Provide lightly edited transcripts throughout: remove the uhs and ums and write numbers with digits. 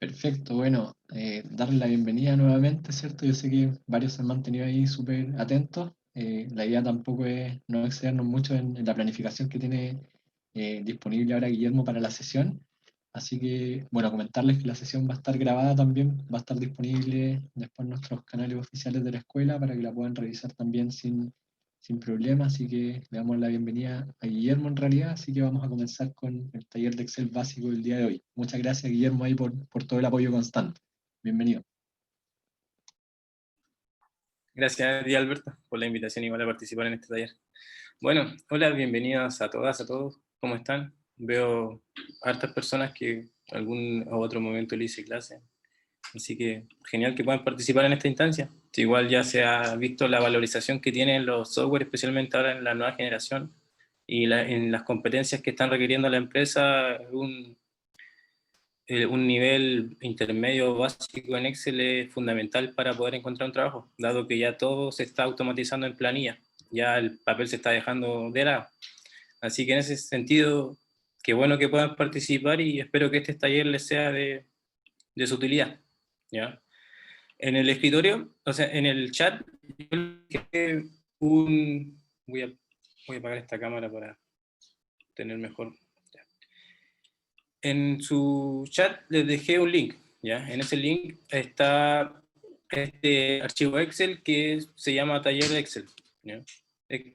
Perfecto, bueno, darle la bienvenida nuevamente, ¿cierto? Yo sé que varios se han mantenido ahí súper atentos. La idea tampoco es no excedernos mucho en la planificación que tiene disponible ahora Guillermo para la sesión. Así que, bueno, comentarles que la sesión va a estar grabada también, va a estar disponible después en nuestros canales oficiales de la escuela para que la puedan revisar también sin problema. Así que le damos la bienvenida a Guillermo en realidad, así que vamos a comenzar con el taller de Excel básico del día de hoy. Muchas gracias, Guillermo, ahí por todo el apoyo constante. Bienvenido. Gracias a ti, Alberto, por la invitación igual a participar en este taller. Bueno, hola, bienvenidos a todas, a todos. ¿Cómo están? Veo hartas personas que algún o otro momento le hice clase. Así que genial que puedan participar en esta instancia. Igual ya se ha visto la valorización que tienen los software, especialmente ahora en la nueva generación, y en las competencias que están requiriendo la empresa, un nivel intermedio básico en Excel es fundamental para poder encontrar un trabajo, dado que ya todo se está automatizando en planilla, ya el papel se está dejando de lado. Así que en ese sentido, qué bueno que puedan participar y espero que este taller les sea de su utilidad. ¿Ya? En el escritorio, o sea, en el chat, yo dejé voy a apagar esta cámara para tener mejor. En su chat les dejé un link, ¿ya? En ese link está este archivo Excel que se llama Taller de Excel, ¿ya?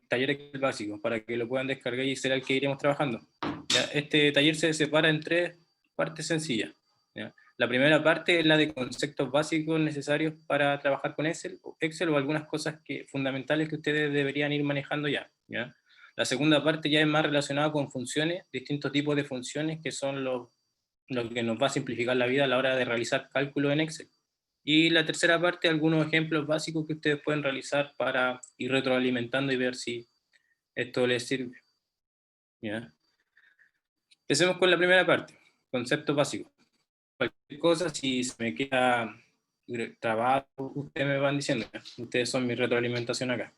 Taller Excel básico, para que lo puedan descargar y será el que iremos trabajando. ¿Ya? Este taller se separa en tres partes sencillas, ¿ya? La primera parte es la de conceptos básicos necesarios para trabajar con Excel o algunas cosas fundamentales que ustedes deberían ir manejando ya, ¿ya? La segunda parte ya es más relacionada con funciones, distintos tipos de funciones que son lo que nos va a simplificar la vida a la hora de realizar cálculos en Excel. Y la tercera parte, algunos ejemplos básicos que ustedes pueden realizar para ir retroalimentando y ver si esto les sirve. ¿Ya? Empecemos con la primera parte, conceptos básicos. Cualquier cosa, si se me queda trabado, ustedes me van diciendo. ¿Ya? Ustedes son mi retroalimentación acá.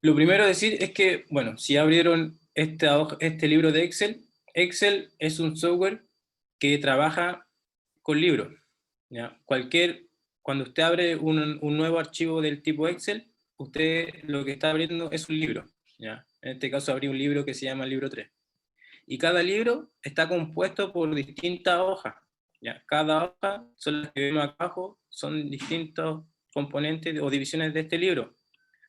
Lo primero a decir es que, bueno, si abrieron este libro de Excel, Excel es un software que trabaja con libros. ¿Ya? Cuando usted abre un nuevo archivo del tipo Excel, usted lo que está abriendo es un libro. ¿Ya? En este caso abrí un libro que se llama el libro 3. Y cada libro está compuesto por distintas hojas. ¿Ya? Cada hoja, son las que vemos acá abajo, son distintos componentes o divisiones de este libro.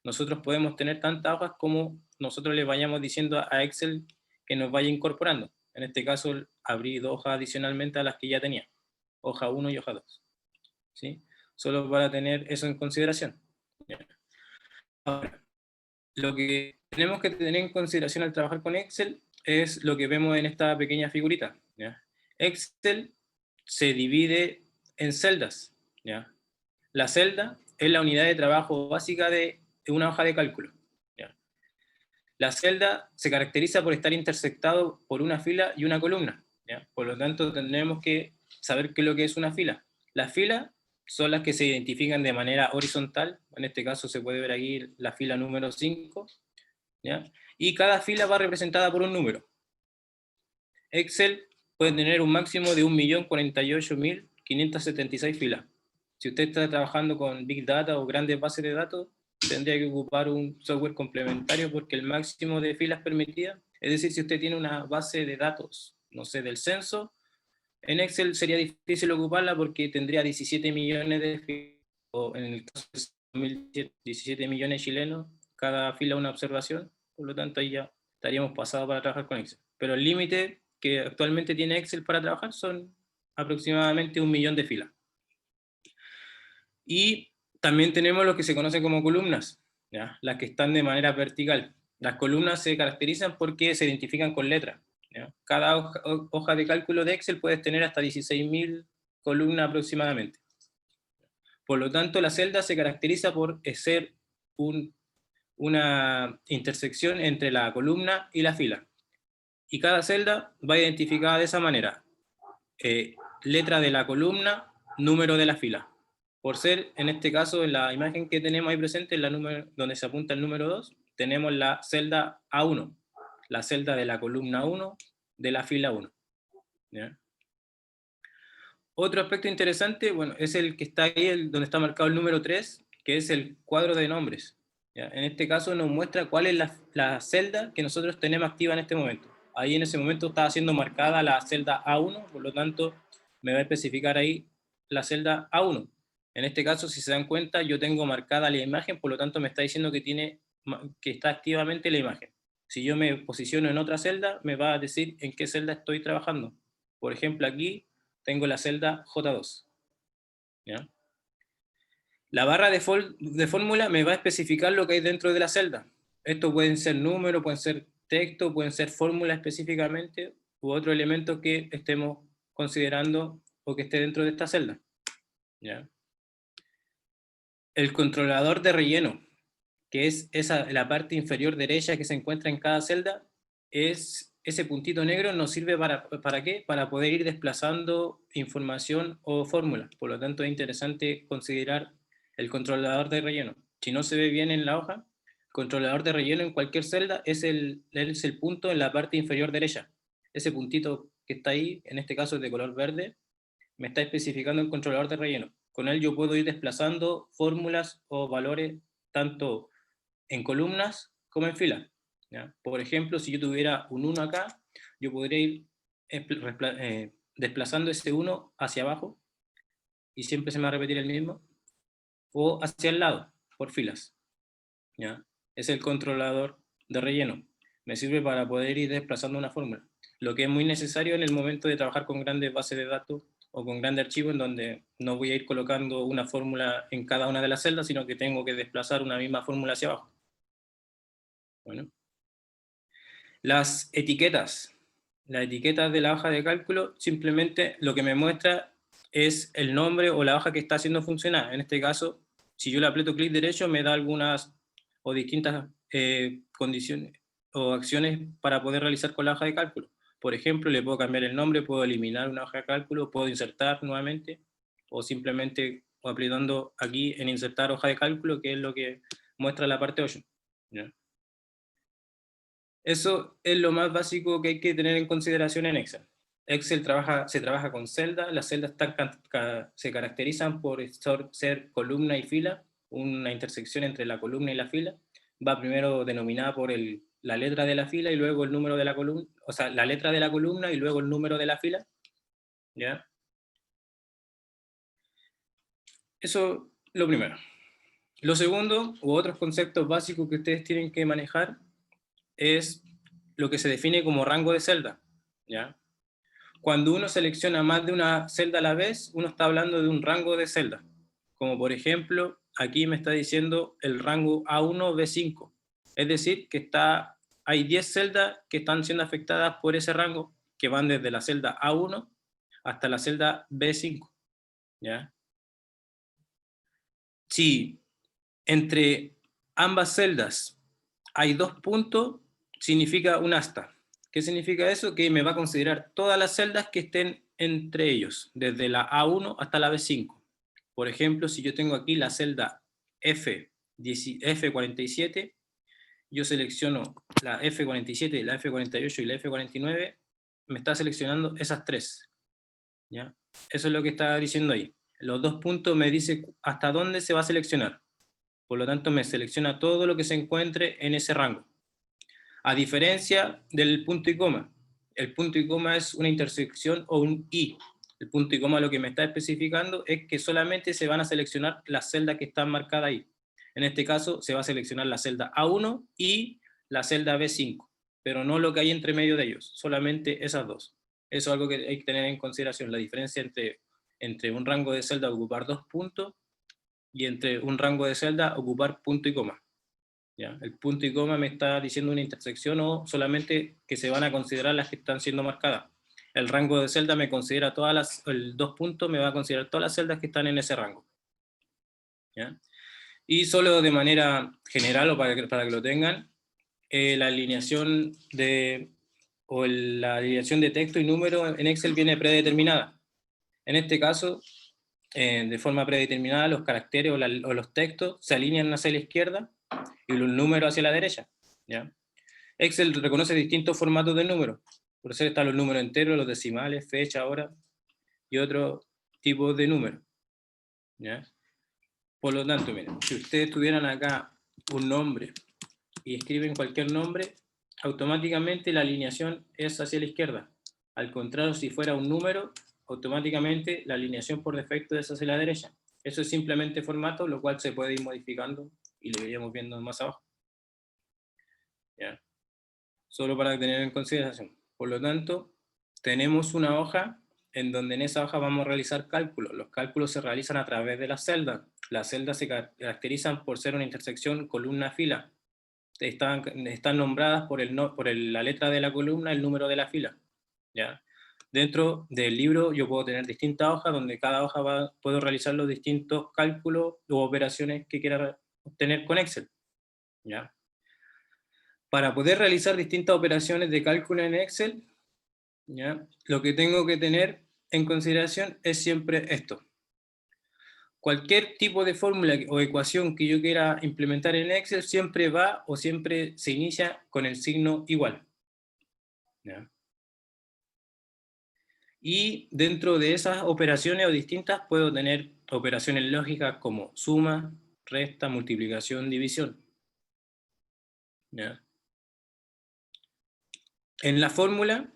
Nosotros podemos tener tantas hojas como nosotros le vayamos diciendo a Excel que nos vaya incorporando. En este caso, abrí dos hojas adicionalmente a las que ya tenía, hoja 1 y hoja 2. ¿Sí? Solo para tener eso en consideración. ¿Ya? Ahora, lo que tenemos que tener en consideración al trabajar con Excel es lo que vemos en esta pequeña figurita. ¿Ya? Excel se divide en celdas. ¿Ya? La celda es la unidad de trabajo básica de una hoja de cálculo. ¿Ya? La celda se caracteriza por estar intersectado por una fila y una columna. ¿Ya? Por lo tanto, tendremos que saber qué es lo que es una fila. Las filas son las que se identifican de manera horizontal. En este caso se puede ver aquí la fila número 5. ¿Ya? Y cada fila va representada por un número. Excel puede tener un máximo de 1.048.576 filas. Si usted está trabajando con Big Data o grandes bases de datos, tendría que ocupar un software complementario porque el máximo de filas permitidas, es decir, si usted tiene una base de datos, no sé, del censo, en Excel sería difícil ocuparla porque tendría 17 millones de filas, o en el caso de 17 millones chilenos, cada fila una observación, por lo tanto ahí ya estaríamos pasados para trabajar con Excel. Pero el límite que actualmente tiene Excel para trabajar son aproximadamente 1 millón de filas. Y también tenemos lo que se conoce como columnas, ¿ya? Las que están de manera vertical. Las columnas se caracterizan porque se identifican con letras. ¿Ya? Cada hoja de cálculo de Excel puede tener hasta 16.000 columnas aproximadamente. Por lo tanto, la celda se caracteriza por ser una intersección entre la columna y la fila. Y cada celda va identificada de esa manera. Letra de la columna, número de la fila. Por ser, en este caso, en la imagen que tenemos ahí presente, donde se apunta el número 2, tenemos la celda A1, la celda de la columna 1 de la fila 1. ¿Ya? Otro aspecto interesante, bueno, es el que está ahí, donde está marcado el número 3, que es el cuadro de nombres. ¿Ya? En este caso nos muestra cuál es la celda que nosotros tenemos activa en este momento. Ahí en ese momento está siendo marcada la celda A1, por lo tanto me va a especificar ahí la celda A1. En este caso, si se dan cuenta, yo tengo marcada la imagen, por lo tanto me está diciendo que está activamente la imagen. Si yo me posiciono en otra celda, me va a decir en qué celda estoy trabajando. Por ejemplo, aquí tengo la celda J2. ¿Ya? La barra de fórmula me va a especificar lo que hay dentro de la celda. Esto pueden ser números, pueden ser texto, pueden ser fórmulas específicamente, u otro elemento que estemos considerando o que esté dentro de esta celda. ¿Ya? El controlador de relleno, que es la parte inferior derecha que se encuentra en cada celda, es ese puntito negro nos sirve ¿para qué? Para poder ir desplazando información o fórmulas. Por lo tanto, es interesante considerar el controlador de relleno. Si no se ve bien en la hoja, controlador de relleno en cualquier celda es el punto en la parte inferior derecha. Ese puntito que está ahí, en este caso es de color verde, me está especificando el controlador de relleno. Con él yo puedo ir desplazando fórmulas o valores tanto en columnas como en filas. ¿Ya? Por ejemplo, si yo tuviera un 1 acá, yo podría ir desplazando ese 1 hacia abajo, y siempre se me va a repetir el mismo, o hacia el lado, por filas. ¿Ya? Es el controlador de relleno. Me sirve para poder ir desplazando una fórmula. Lo que es muy necesario en el momento de trabajar con grandes bases de datos o con grandes archivos, en donde no voy a ir colocando una fórmula en cada una de las celdas, sino que tengo que desplazar una misma fórmula hacia abajo. Bueno. Las etiquetas. Las etiquetas de la hoja de cálculo simplemente lo que me muestra es el nombre o la hoja que está haciendo funcionar. En este caso, si yo le aprieto clic derecho, me da algunas o distintas condiciones o acciones para poder realizar con la hoja de cálculo. Por ejemplo, le puedo cambiar el nombre, puedo eliminar una hoja de cálculo, puedo insertar nuevamente, o simplemente apretando aquí en insertar hoja de cálculo, que es lo que muestra la parte 8. ¿Ya? Eso es lo más básico que hay que tener en consideración en Excel. Excel se trabaja con celdas, las celdas se caracterizan por ser columna y fila, una intersección entre la columna y la fila. Va primero denominada por la letra de la fila y luego el número de la columna, o sea, la letra de la columna y luego el número de la fila. ¿Ya? Eso lo primero. Lo segundo, u otros conceptos básicos que ustedes tienen que manejar, es lo que se define como rango de celda. ¿Ya? Cuando uno selecciona más de una celda a la vez, uno está hablando de un rango de celdas. Como por ejemplo, aquí me está diciendo el rango A1-B5. Es decir, que hay 10 celdas que están siendo afectadas por ese rango, que van desde la celda A1 hasta la celda B5. ¿Ya? Si entre ambas celdas hay 2 puntos, significa un asta. ¿Qué significa eso? Que me va a considerar todas las celdas que estén entre ellos, desde la A1 hasta la B5. Por ejemplo, si yo tengo aquí la celda F47, yo selecciono la F47, la F48 y la F49, me está seleccionando esas tres. ¿Ya? Eso es lo que está diciendo ahí. Los 2 puntos me dice hasta dónde se va a seleccionar. Por lo tanto, me selecciona todo lo que se encuentre en ese rango. A diferencia del punto y coma. El punto y coma es una intersección o un i. El punto y coma lo que me está especificando es que solamente se van a seleccionar las celdas que están marcadas ahí. En este caso, se va a seleccionar la celda A1 y la celda B5, pero no lo que hay entre medio de ellos, solamente esas dos. Eso es algo que hay que tener en consideración, la diferencia entre un rango de celda ocupar 2 puntos y entre un rango de celda ocupar punto y coma. ¿Ya? El punto y coma me está diciendo una intersección o solamente que se van a considerar las que están siendo marcadas. El rango de celda me considera el 2 puntos me va a considerar todas las celdas que están en ese rango. ¿Ya? Y solo de manera general, o para que lo tengan, la alineación la alineación de texto y número en Excel viene predeterminada. En este caso, de forma predeterminada, los caracteres o los textos se alinean hacia la izquierda y los números hacia la derecha. ¿Ya? Excel reconoce distintos formatos de números. Por eso están los números enteros, los decimales, fecha, hora, y otros tipos de números, ¿ya? Por lo tanto, miren, si ustedes tuvieran acá un nombre y escriben cualquier nombre, automáticamente la alineación es hacia la izquierda. Al contrario, si fuera un número, automáticamente la alineación por defecto es hacia la derecha. Eso es simplemente formato, lo cual se puede ir modificando y lo iríamos viendo más abajo. ¿Ya? Solo para tener en consideración. Por lo tanto, tenemos una hoja en donde en esa hoja vamos a realizar cálculos. Los cálculos se realizan a través de las celdas. Las celdas se caracterizan por ser una intersección columna-fila. Están nombradas por la letra de la columna, el número de la fila. ¿Ya? Dentro del libro yo puedo tener distintas hojas, donde cada hoja puedo realizar los distintos cálculos u operaciones que quiera obtener con Excel. ¿Ya? Para poder realizar distintas operaciones de cálculo en Excel, ¿ya? Lo que tengo que tener en consideración es siempre esto. Cualquier tipo de fórmula o ecuación que yo quiera implementar en Excel siempre va o siempre se inicia con el signo igual. ¿Ya? Y dentro de esas operaciones o distintas puedo tener operaciones lógicas como suma, resta, multiplicación, división. ¿Ya? En la fórmula,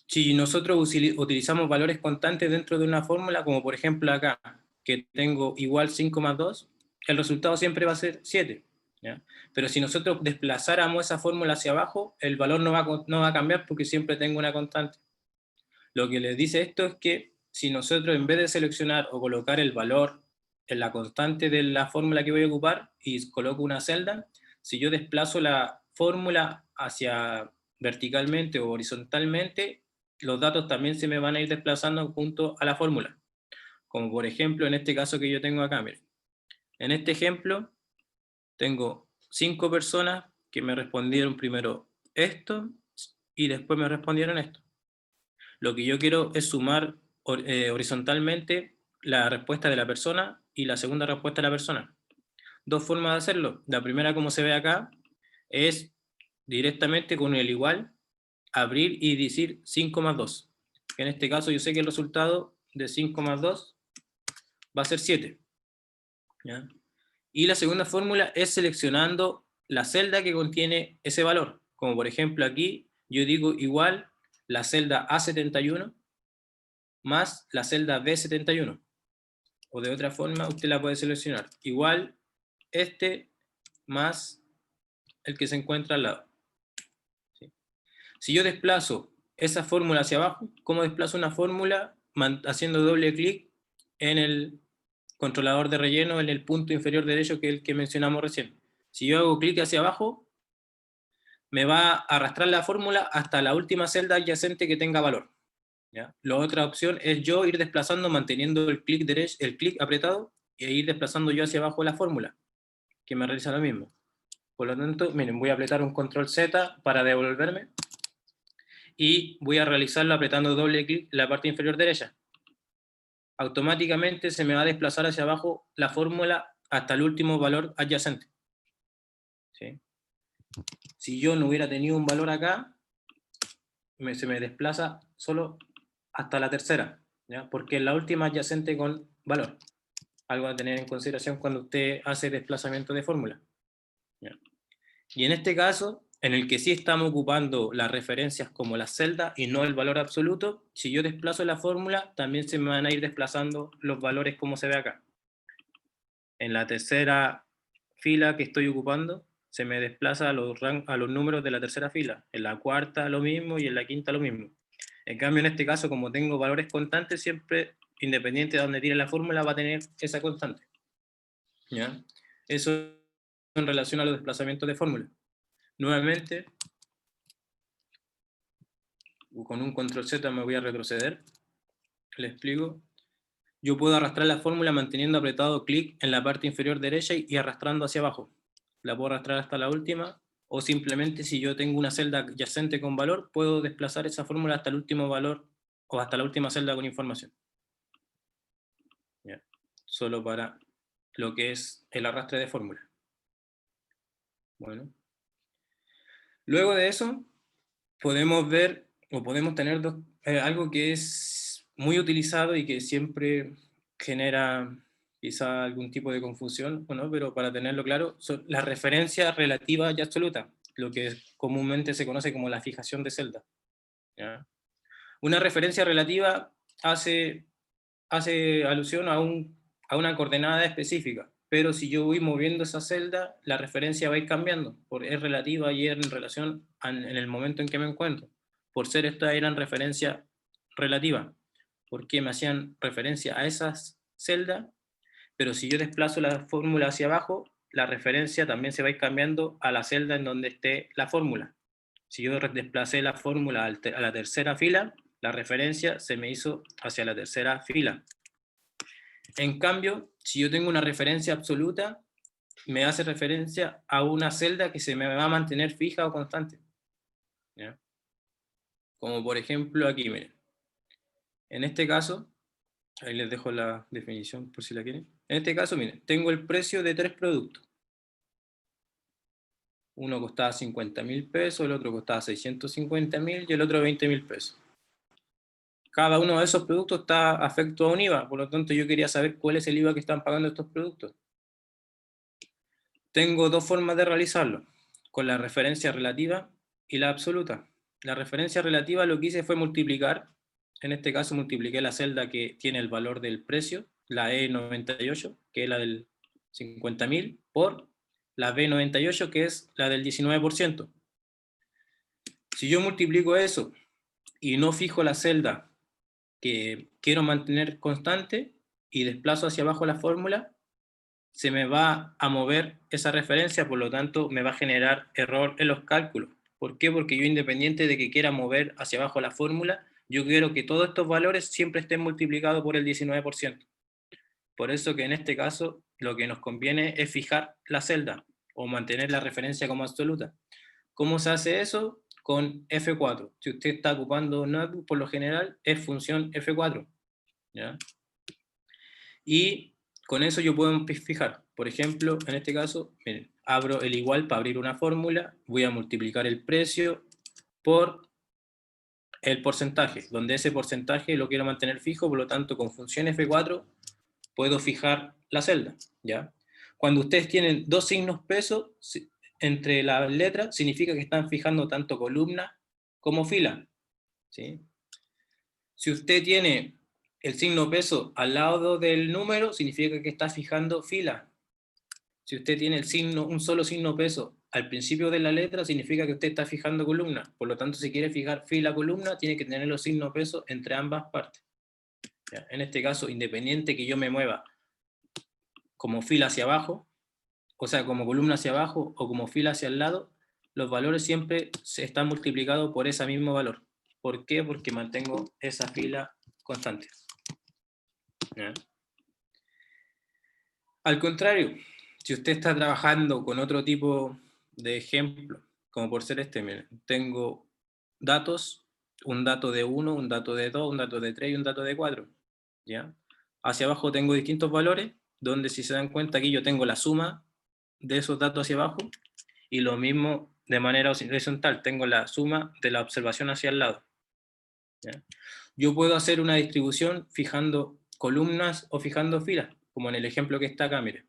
si nosotros utilizamos valores constantes dentro de una fórmula, como por ejemplo acá, que tengo igual 5 más 2, el resultado siempre va a ser 7. ¿Ya? Pero si nosotros desplazáramos esa fórmula hacia abajo, el valor no va a cambiar porque siempre tengo una constante. Lo que les dice esto es que si nosotros en vez de seleccionar o colocar el valor en la constante de la fórmula que voy a ocupar y coloco una celda, si yo desplazo la fórmula hacia verticalmente o horizontalmente, los datos también se me van a ir desplazando junto a la fórmula. Como por ejemplo en este caso que yo tengo acá, miren. En este ejemplo tengo 5 personas que me respondieron primero esto y después me respondieron esto. Lo que yo quiero es sumar horizontalmente la respuesta de la persona y la segunda respuesta de la persona. Dos formas de hacerlo. La primera, como se ve acá, es directamente con el igual, abrir y decir 5 más 2. En este caso yo sé que el resultado de 5 más 2 va a ser 7. ¿Ya? Y la segunda fórmula es seleccionando la celda que contiene ese valor. Como por ejemplo aquí yo digo igual la celda A71 más la celda B71. O de otra forma, usted la puede seleccionar. Igual este más el que se encuentra al lado. ¿Sí? Si yo desplazo esa fórmula hacia abajo, ¿cómo desplazo una fórmula? Haciendo doble clic en el controlador de relleno, en el punto inferior derecho, que es el que mencionamos recién. Si yo hago clic hacia abajo, me va a arrastrar la fórmula hasta la última celda adyacente que tenga valor. ¿Ya? La otra opción es yo ir desplazando, manteniendo el clic derecho, el clic apretado, e ir desplazando yo hacia abajo la fórmula, que me realiza lo mismo. Por lo tanto, miren, voy a apretar un control Z para devolverme, y voy a realizarlo apretando doble clic en la parte inferior derecha. Automáticamente se me va a desplazar hacia abajo la fórmula hasta el último valor adyacente. ¿Sí? Si yo no hubiera tenido un valor acá, se me desplaza solo hasta la tercera, ¿ya? Porque es la última adyacente con valor. Algo a tener en consideración cuando usted hace desplazamiento de fórmula. ¿Ya? Y en este caso, en el que sí estamos ocupando las referencias como las celdas y no el valor absoluto, si yo desplazo la fórmula, también se me van a ir desplazando los valores como se ve acá. En la tercera fila que estoy ocupando, se me desplaza a los números de la tercera fila. En la cuarta lo mismo y en la quinta lo mismo. En cambio, en este caso, como tengo valores constantes, siempre, independiente de donde tire la fórmula, va a tener esa constante. ¿Ya? Eso en relación a los desplazamientos de fórmula. Nuevamente, con un control Z me voy a retroceder. Le explico. Yo puedo arrastrar la fórmula manteniendo apretado clic en la parte inferior derecha y arrastrando hacia abajo. La puedo arrastrar hasta la última, o simplemente si yo tengo una celda adyacente con valor, puedo desplazar esa fórmula hasta el último valor o hasta la última celda con información. ¿Ya? Solo para lo que es el arrastre de fórmula. Bueno. Luego de eso, podemos ver o podemos tener algo que es muy utilizado y que siempre genera quizá algún tipo de confusión, ¿o no? Pero para tenerlo claro, son las referencias relativas y absolutas, lo que comúnmente se conoce como la fijación de celda, ¿ya? Una referencia relativa hace alusión a una coordenada específica, pero si yo voy moviendo esa celda, la referencia va a ir cambiando, es relativa y es en relación en el momento en que me encuentro. Por ser esta eran referencia relativa, porque me hacían referencia a esas celdas, pero si yo desplazo la fórmula hacia abajo, la referencia también se va a ir cambiando a la celda en donde esté la fórmula. Si yo desplacé la fórmula a la tercera fila, la referencia se me hizo hacia la tercera fila. En cambio, si yo tengo una referencia absoluta, me hace referencia a una celda que se me va a mantener fija o constante, ¿ya? Como por ejemplo aquí, miren. En este caso, ahí les dejo la definición por si la quieren. En este caso, miren, tengo el precio de 3 productos. Uno costaba 50.000 pesos, el otro costaba 650.000 y el otro 20.000 pesos. Cada uno de esos productos está afecto a un IVA, por lo tanto yo quería saber cuál es el IVA que están pagando estos productos. Tengo dos formas de realizarlo, con la referencia relativa y la absoluta. La referencia relativa lo que hice fue multiplicar, en este caso multipliqué la celda que tiene el valor del precio, la E98, que es la del 50.000, por la B98, que es la del 19%. Si yo multiplico eso y no fijo la celda que quiero mantener constante y desplazo hacia abajo la fórmula, se me va a mover esa referencia, por lo tanto me va a generar error en los cálculos. ¿Por qué? Porque yo, independiente de que quiera mover hacia abajo la fórmula, yo quiero que todos estos valores siempre estén multiplicados por el 19%. Por eso que en este caso lo que nos conviene es fijar la celda o mantener la referencia como absoluta. ¿Cómo se hace eso? Con F4. Si usted está ocupando notebook, por lo general es función F4, ¿ya? Y con eso yo puedo fijar, por ejemplo, en este caso, miren, abro el igual para abrir una fórmula, voy a multiplicar el precio por el porcentaje, donde ese porcentaje lo quiero mantener fijo, por lo tanto con función F4 puedo fijar la celda, ¿ya? Cuando ustedes tienen dos signos peso entre las letras, significa que están fijando tanto columna como fila, ¿sí? Si usted tiene el signo peso al lado del número, significa que está fijando fila. Si usted tiene un solo signo peso al principio de la letra, significa que usted está fijando columna. Por lo tanto, si quiere fijar fila columna, tiene que tener los signos peso entre ambas partes. ¿Ya? En este caso, independiente que yo me mueva como fila hacia abajo, o sea, como columna hacia abajo o como fila hacia el lado, los valores siempre se están multiplicados por ese mismo valor. ¿Por qué? Porque mantengo esa fila constante. ¿Ya? Al contrario, si usted está trabajando con otro tipo de ejemplo, como por ser este, miren, tengo datos, un dato de 1, un dato de 2, un dato de 3 y un dato de 4. ¿Ya? Hacia abajo tengo distintos valores, donde si se dan cuenta aquí yo tengo la suma de esos datos hacia abajo, y lo mismo de manera horizontal, tengo la suma de la observación hacia el lado. ¿Ya? Yo puedo hacer una distribución fijando columnas o fijando filas, como en el ejemplo que está acá, mire.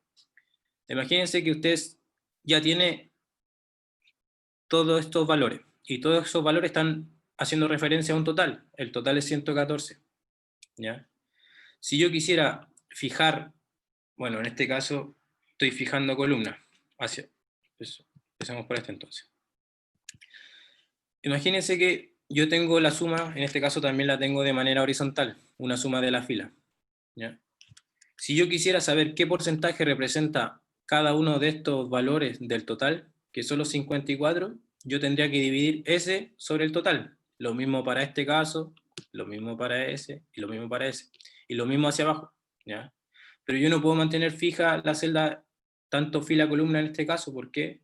Imagínense que usted ya tiene todos estos valores, y todos esos valores están haciendo referencia a un total. El total es 114. ¿Ya? Si yo quisiera fijar, bueno, en este caso estoy fijando columnas. Empecemos por este entonces. Imagínense que yo tengo la suma, en este caso también la tengo de manera horizontal, una suma de la fila. ¿Ya? Si yo quisiera saber qué porcentaje representa cada uno de estos valores del total, que son los 54, yo tendría que dividir ese sobre el total. Lo mismo para este caso, lo mismo para ese, y lo mismo para ese. Y lo mismo hacia abajo. ¿Ya? Pero yo no puedo mantener fija la celda tanto fila columna en este caso. ¿Por qué?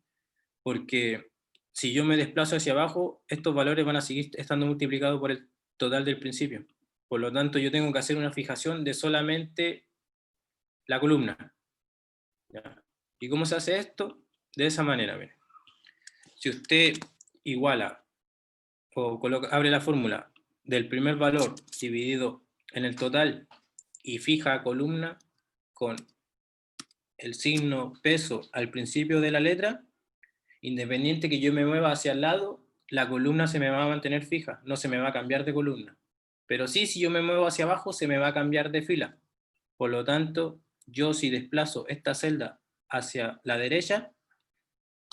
Porque si yo me desplazo hacia abajo, estos valores van a seguir estando multiplicados por el total del principio. Por lo tanto, yo tengo que hacer una fijación de solamente la columna. ¿Ya? ¿Y cómo se hace esto? De esa manera. Mire. Si usted iguala o abre la fórmula del primer valor dividido en el total y fija columna con el signo peso al principio de la letra, independiente que yo me mueva hacia el lado, la columna se me va a mantener fija, no se me va a cambiar de columna. Pero sí, si yo me muevo hacia abajo, se me va a cambiar de fila. Por lo tanto, yo si desplazo esta celda hacia la derecha,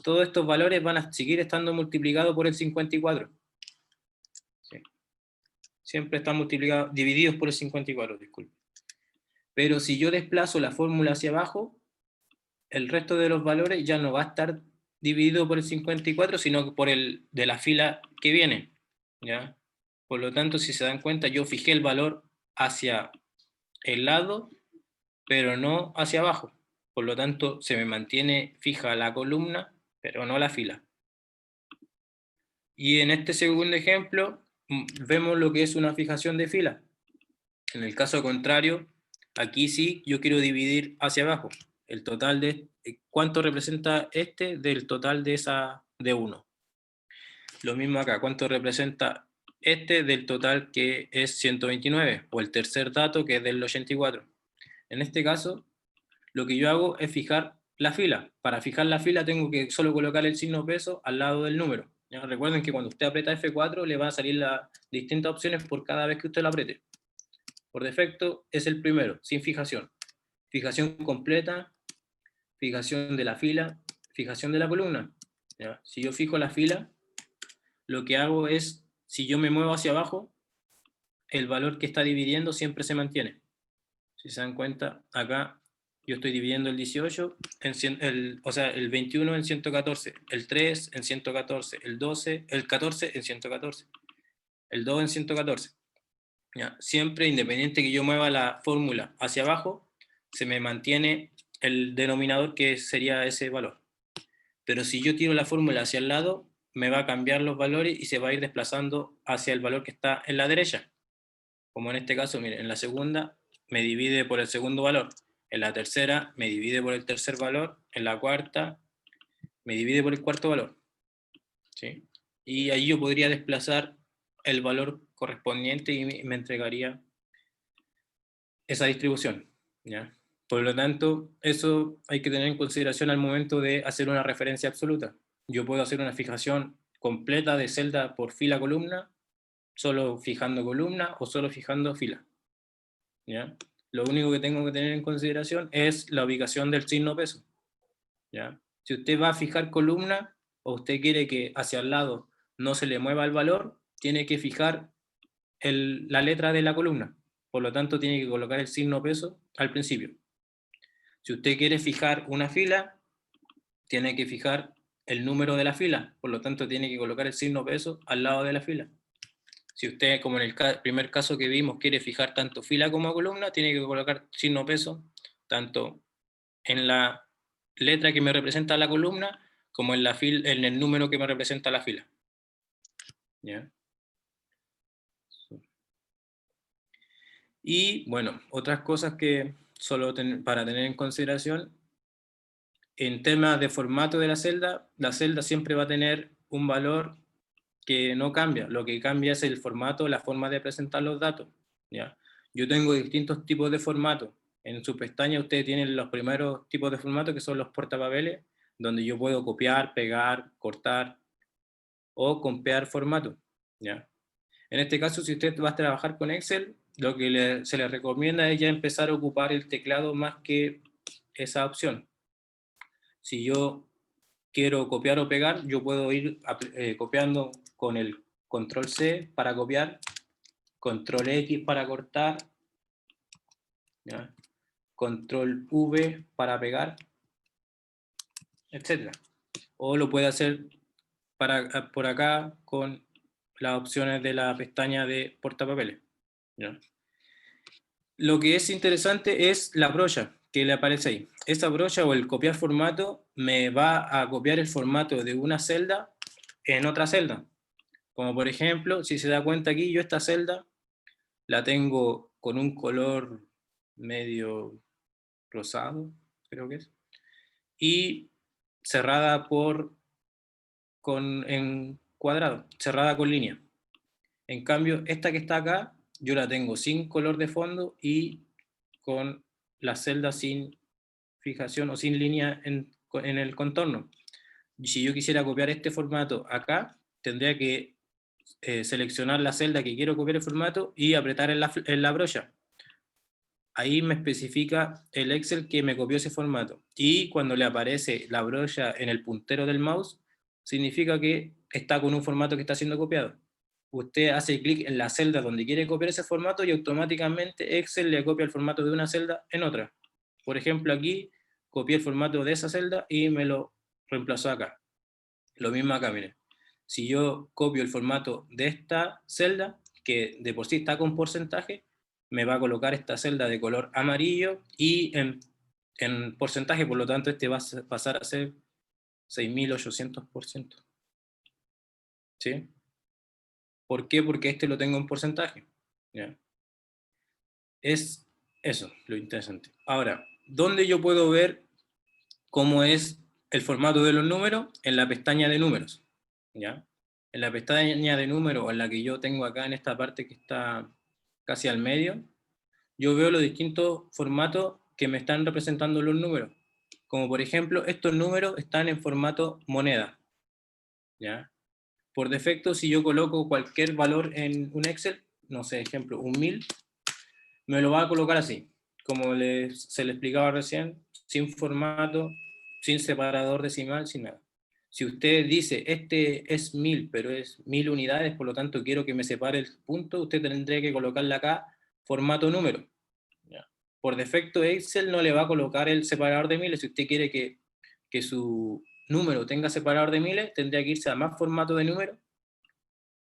todos estos valores van a seguir estando multiplicados por el 54. Sí. Siempre están multiplicados, divididos por el 54, disculpe. Pero si yo desplazo la fórmula hacia abajo, el resto de los valores ya no va a estar dividido por el 54, sino por el de la fila que viene, ¿ya? Por lo tanto, si se dan cuenta, yo fijé el valor hacia el lado, pero no hacia abajo. Por lo tanto, se me mantiene fija la columna, pero no la fila. Y en este segundo ejemplo, vemos lo que es una fijación de fila. En el caso contrario, aquí sí yo quiero dividir hacia abajo. El total de cuánto representa este del total de esa de 1. Lo mismo acá, cuánto representa este del total que es 129, o el tercer dato que es del 84. En este caso, lo que yo hago es fijar la fila. Para fijar la fila tengo que solo colocar el signo peso al lado del número. ¿Ya? Recuerden que cuando usted aprieta F4 le van a salir las distintas opciones por cada vez que usted lo apriete. Por defecto es el primero, sin fijación. Fijación completa, fijación de la fila, fijación de la columna. ¿Ya? Si yo fijo la fila, lo que hago es, si yo me muevo hacia abajo, el valor que está dividiendo siempre se mantiene. Si se dan cuenta, acá yo estoy dividiendo el 18, el 21 en 114, el 3 en 114, el 12, el 14 en 114, el 2 en 114. ¿Ya? Siempre, independiente que yo mueva la fórmula hacia abajo, se me mantiene el denominador que sería ese valor. Pero si yo tiro la fórmula hacia el lado, me va a cambiar los valores y se va a ir desplazando hacia el valor que está en la derecha. Como en este caso, miren, en la segunda me divide por el segundo valor, en la tercera me divide por el tercer valor, en la cuarta me divide por el cuarto valor. ¿Sí? Y ahí yo podría desplazar el valor correspondiente y me entregaría esa distribución. ¿Ya? Por lo tanto, eso hay que tener en consideración al momento de hacer una referencia absoluta. Yo puedo hacer una fijación completa de celda por fila columna, solo fijando columna o solo fijando fila. ¿Ya? Lo único que tengo que tener en consideración es la ubicación del signo peso. ¿Ya? Si usted va a fijar columna o usted quiere que hacia el lado no se le mueva el valor, tiene que fijar la letra de la columna. Por lo tanto, tiene que colocar el signo peso al principio. Si usted quiere fijar una fila, tiene que fijar el número de la fila. Por lo tanto, tiene que colocar el signo peso al lado de la fila. Si usted, como en el primer caso que vimos, quiere fijar tanto fila como columna, tiene que colocar signo peso tanto en la letra que me representa la columna como en el número que me representa la fila. ¿Ya? Y bueno, otras cosas que solo para tener en consideración, en temas de formato de la celda siempre va a tener un valor que no cambia. Lo que cambia es el formato, la forma de presentar los datos. ¿Ya? Yo tengo distintos tipos de formato. En su pestaña ustedes tienen los primeros tipos de formato que son los portapapeles, donde yo puedo copiar, pegar, cortar o copiar formato. ¿Ya? En este caso, si usted va a trabajar con Excel, lo que se le recomienda es ya empezar a ocupar el teclado más que esa opción. Si yo quiero copiar o pegar, yo puedo ir copiando con el control C para copiar, control X para cortar, ¿ya? Control V para pegar, etc. O lo puede hacer por acá con las opciones de la pestaña de portapapeles. ¿Ya? Lo que es interesante es la brocha que le aparece ahí. Esta brocha o el copiar formato me va a copiar el formato de una celda en otra celda. Como por ejemplo, si se da cuenta aquí, yo esta celda la tengo con un color medio rosado, creo que es, y cerrada en cuadrado, cerrada con línea. En cambio, esta que está acá, yo la tengo sin color de fondo y con la celda sin fijación o sin línea en el contorno. Y si yo quisiera copiar este formato acá, tendría que seleccionar la celda que quiero copiar el formato y apretar en la brocha. Ahí me especifica el Excel que me copió ese formato. Y cuando le aparece la brocha en el puntero del mouse, significa que está con un formato que está siendo copiado. Usted hace clic en la celda donde quiere copiar ese formato y automáticamente Excel le copia el formato de una celda en otra. Por ejemplo, aquí copié el formato de esa celda y me lo reemplazó acá. Lo mismo acá, miren. Si yo copio el formato de esta celda, que de por sí está con porcentaje, me va a colocar esta celda de color amarillo y en porcentaje, por lo tanto, este va a pasar a ser 6.800%. ¿Sí? ¿Por qué? Porque este lo tengo en porcentaje. ¿Ya? Es eso lo interesante. Ahora, ¿dónde yo puedo ver cómo es el formato de los números? En la pestaña de números. ¿Ya? En la pestaña de números, en la que yo tengo acá en esta parte que está casi al medio, yo veo los distintos formatos que me están representando los números. Como por ejemplo, estos números están en formato moneda. ¿Ya? Por defecto, si yo coloco cualquier valor en un Excel, no sé, ejemplo, 1000, me lo va a colocar así, como se le explicaba recién, sin formato, sin separador decimal, sin nada. Si usted dice, este es 1000, pero es 1000 unidades, por lo tanto quiero que me separe el punto, usted tendría que colocarle acá formato número. ¿Ya? Por defecto Excel no le va a colocar el separador de miles. Si usted quiere que su número tenga separador de miles, tendría que irse a más formato de número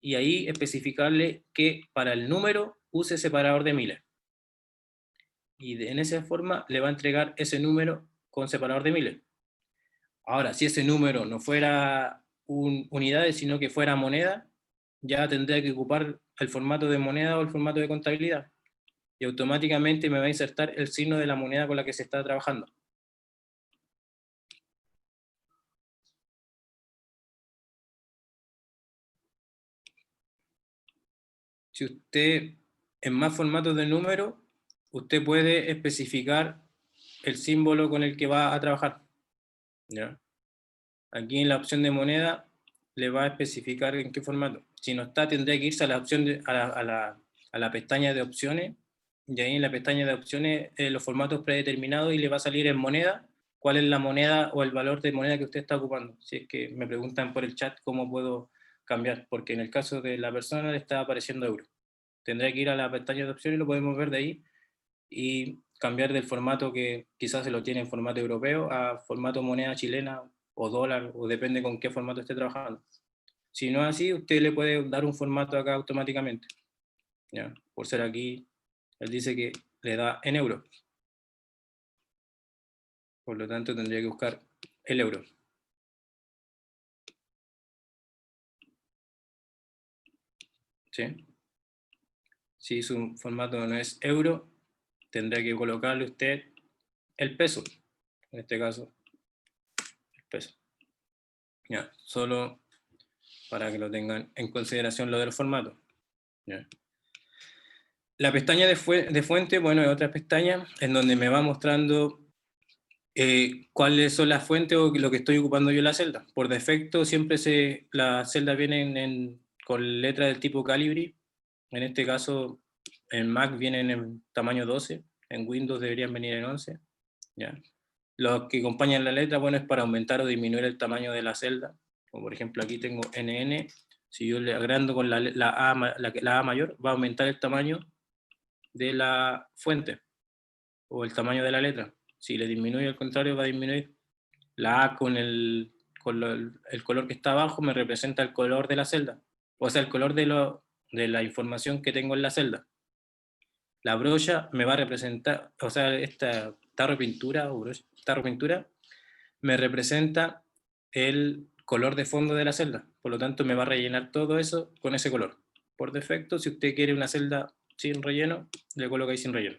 y ahí especificarle que para el número use separador de miles. Y en esa forma le va a entregar ese número con separador de miles. Ahora, si ese número no fuera unidades, sino que fuera moneda, ya tendría que ocupar el formato de moneda o el formato de contabilidad. Y automáticamente me va a insertar el signo de la moneda con la que se está trabajando. Si usted en más formatos de número, usted puede especificar el símbolo con el que va a trabajar. ¿Ya? Aquí en la opción de moneda le va a especificar en qué formato. Si no está, tendría que irse a la opción a la pestaña de opciones, y ahí en la pestaña de opciones los formatos predeterminados y le va a salir en moneda cuál es la moneda o el valor de moneda que usted está ocupando. Si es que me preguntan por el chat cómo puedo cambiar, porque en el caso de la persona le está apareciendo euro. Tendrá que ir a la pestaña de opciones y lo podemos ver de ahí y cambiar del formato que quizás se lo tiene en formato europeo a formato moneda chilena o dólar, o depende con qué formato esté trabajando. Si no es así, usted le puede dar un formato acá automáticamente. ¿Ya? Por ser aquí, él dice que le da en euros. Por lo tanto, tendría que buscar el euro. ¿Sí? Si su formato no es euro, tendrá que colocarle usted el peso. En este caso, el peso. ¿Ya? Solo para que lo tengan en consideración lo del formato. ¿Ya? La pestaña de fuente, bueno, es otra pestaña en donde me va mostrando cuáles son las fuentes o lo que estoy ocupando yo en la celda. Por defecto siempre las celdas vienen con letras del tipo Calibri. En este caso, en Mac vienen en tamaño 12, en Windows deberían venir en 11. ¿Ya? Los que acompañan la letra, bueno, es para aumentar o disminuir el tamaño de la celda. Como por ejemplo aquí tengo NN. Si yo le agrando con la A mayor, va a aumentar el tamaño de la fuente o el tamaño de la letra. Si le disminuye al contrario, va a disminuir. La A el color que está abajo me representa el color de la celda, o sea, el color de la información que tengo en la celda. La brocha me va a representar, o sea, esta tarro pintura o brocha, tarro pintura me representa el color de fondo de la celda. Por lo tanto, me va a rellenar todo eso con ese color. Por defecto, si usted quiere una celda sin relleno, le colocáis sin relleno.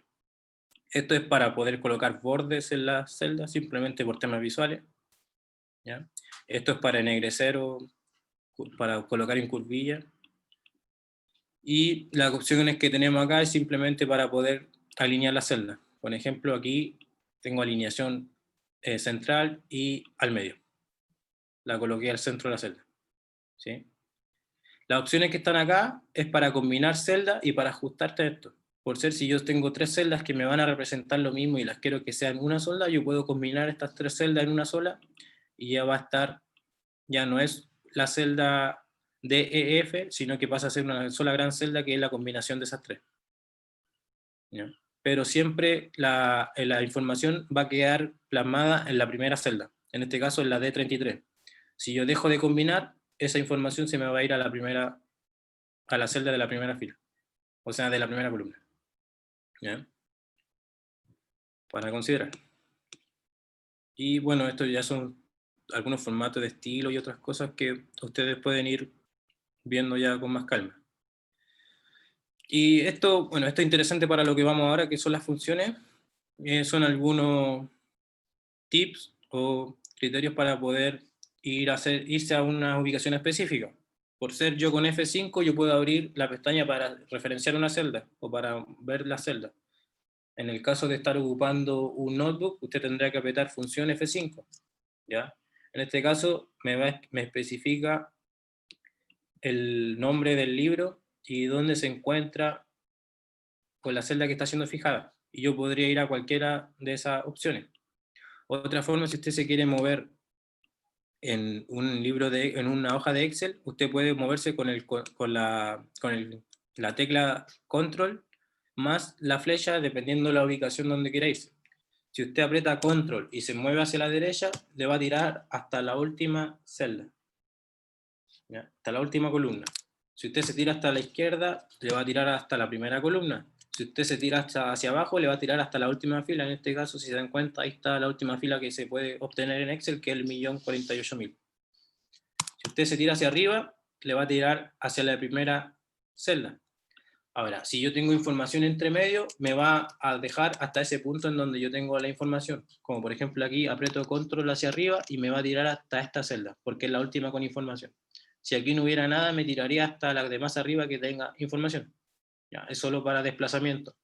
Esto es para poder colocar bordes en las celdas, simplemente por temas visuales. ¿Ya? Esto es para ennegrecer o para colocar en curvilla. Y las opciones que tenemos acá es simplemente para poder alinear las celdas. Por ejemplo, aquí tengo alineación central y al medio. La coloqué al centro de la celda. ¿Sí? Las opciones que están acá es para combinar celdas y para ajustarte a esto. Por ser, si yo tengo 3 celdas que me van a representar lo mismo y las quiero que sean una sola, yo puedo combinar estas 3 celdas en una sola y ya va a estar, ya no es la celda DEF, sino que pasa a ser una sola gran celda que es la combinación de esas 3. ¿Ya? Pero siempre la información va a quedar plasmada en la primera celda, en este caso en la D33. Si yo dejo de combinar, esa información se me va a ir a la celda de la primera fila, o sea, de la primera columna. ¿Ya? Para considerar. Y bueno, estos ya son algunos formatos de estilo y otras cosas que ustedes pueden ir viendo ya con más calma. Y esto, bueno, esto es interesante para lo que vamos ahora, que son las funciones. Son algunos tips o criterios para poder irse a una ubicación específica. Por ser yo con F5, yo puedo abrir la pestaña para referenciar una celda o para ver la celda. En el caso de estar ocupando un notebook, usted tendrá que apretar función F5. ¿Ya? En este caso me especifica el nombre del libro y dónde se encuentra con la celda que está siendo fijada. Y yo podría ir a cualquiera de esas opciones. Otra forma, si usted se quiere mover en un libro en una hoja de Excel, usted puede moverse con la tecla control más la flecha dependiendo de la ubicación donde quiera irse. Si usted aprieta control y se mueve hacia la derecha, le va a tirar hasta la última celda, ¿ya? Hasta la última columna. Si usted se tira hasta la izquierda, le va a tirar hasta la primera columna. Si usted se tira hacia abajo, le va a tirar hasta la última fila. En este caso, si se dan cuenta, ahí está la última fila que se puede obtener en Excel, que es el 1.048.000. Si usted se tira hacia arriba, le va a tirar hacia la primera celda. Ahora, si yo tengo información entre medio, me va a dejar hasta ese punto en donde yo tengo la información. Como por ejemplo aquí aprieto control hacia arriba y me va a tirar hasta esta celda, porque es la última con información. Si aquí no hubiera nada, me tiraría hasta la de más arriba que tenga información. Ya, es solo para desplazamiento.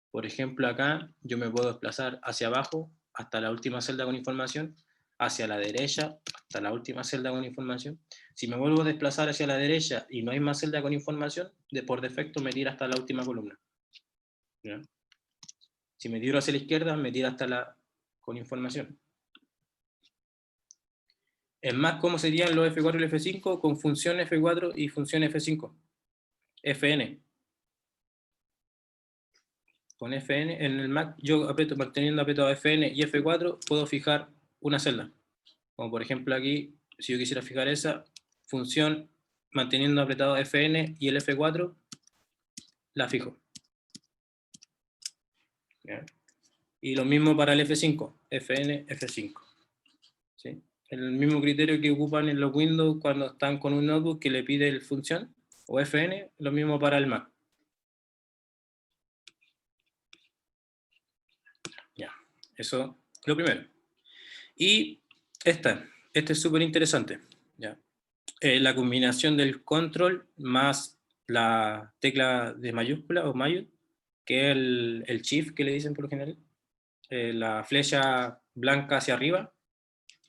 Por ejemplo, acá yo me puedo desplazar hacia abajo hasta la última celda con información, hacia la derecha hasta la última celda con información. Si me vuelvo a desplazar hacia la derecha y no hay más celda con información, por defecto me tira hasta la última columna. ¿Ya? Si me tiro hacia la izquierda, me tira hasta la con información. Es más, ¿cómo serían los F4 y el F5? Con función F4 y función F5. FN. Con FN, en el Mac, yo manteniendo apretado FN y F4, puedo fijar una celda. Como por ejemplo aquí, si yo quisiera fijar esa función, manteniendo apretado FN y el F4, la fijo. ¿Ya? Y lo mismo para el F5, FN, F5. ¿Sí? El mismo criterio que ocupan en los Windows cuando están con un notebook que le pide el función, o FN, lo mismo para el Mac. Ya, eso lo primero. Y este es súper interesante. ¿Ya? La combinación del control más la tecla de mayúscula o mayor, que es el shift que le dicen por lo general, la flecha blanca hacia arriba,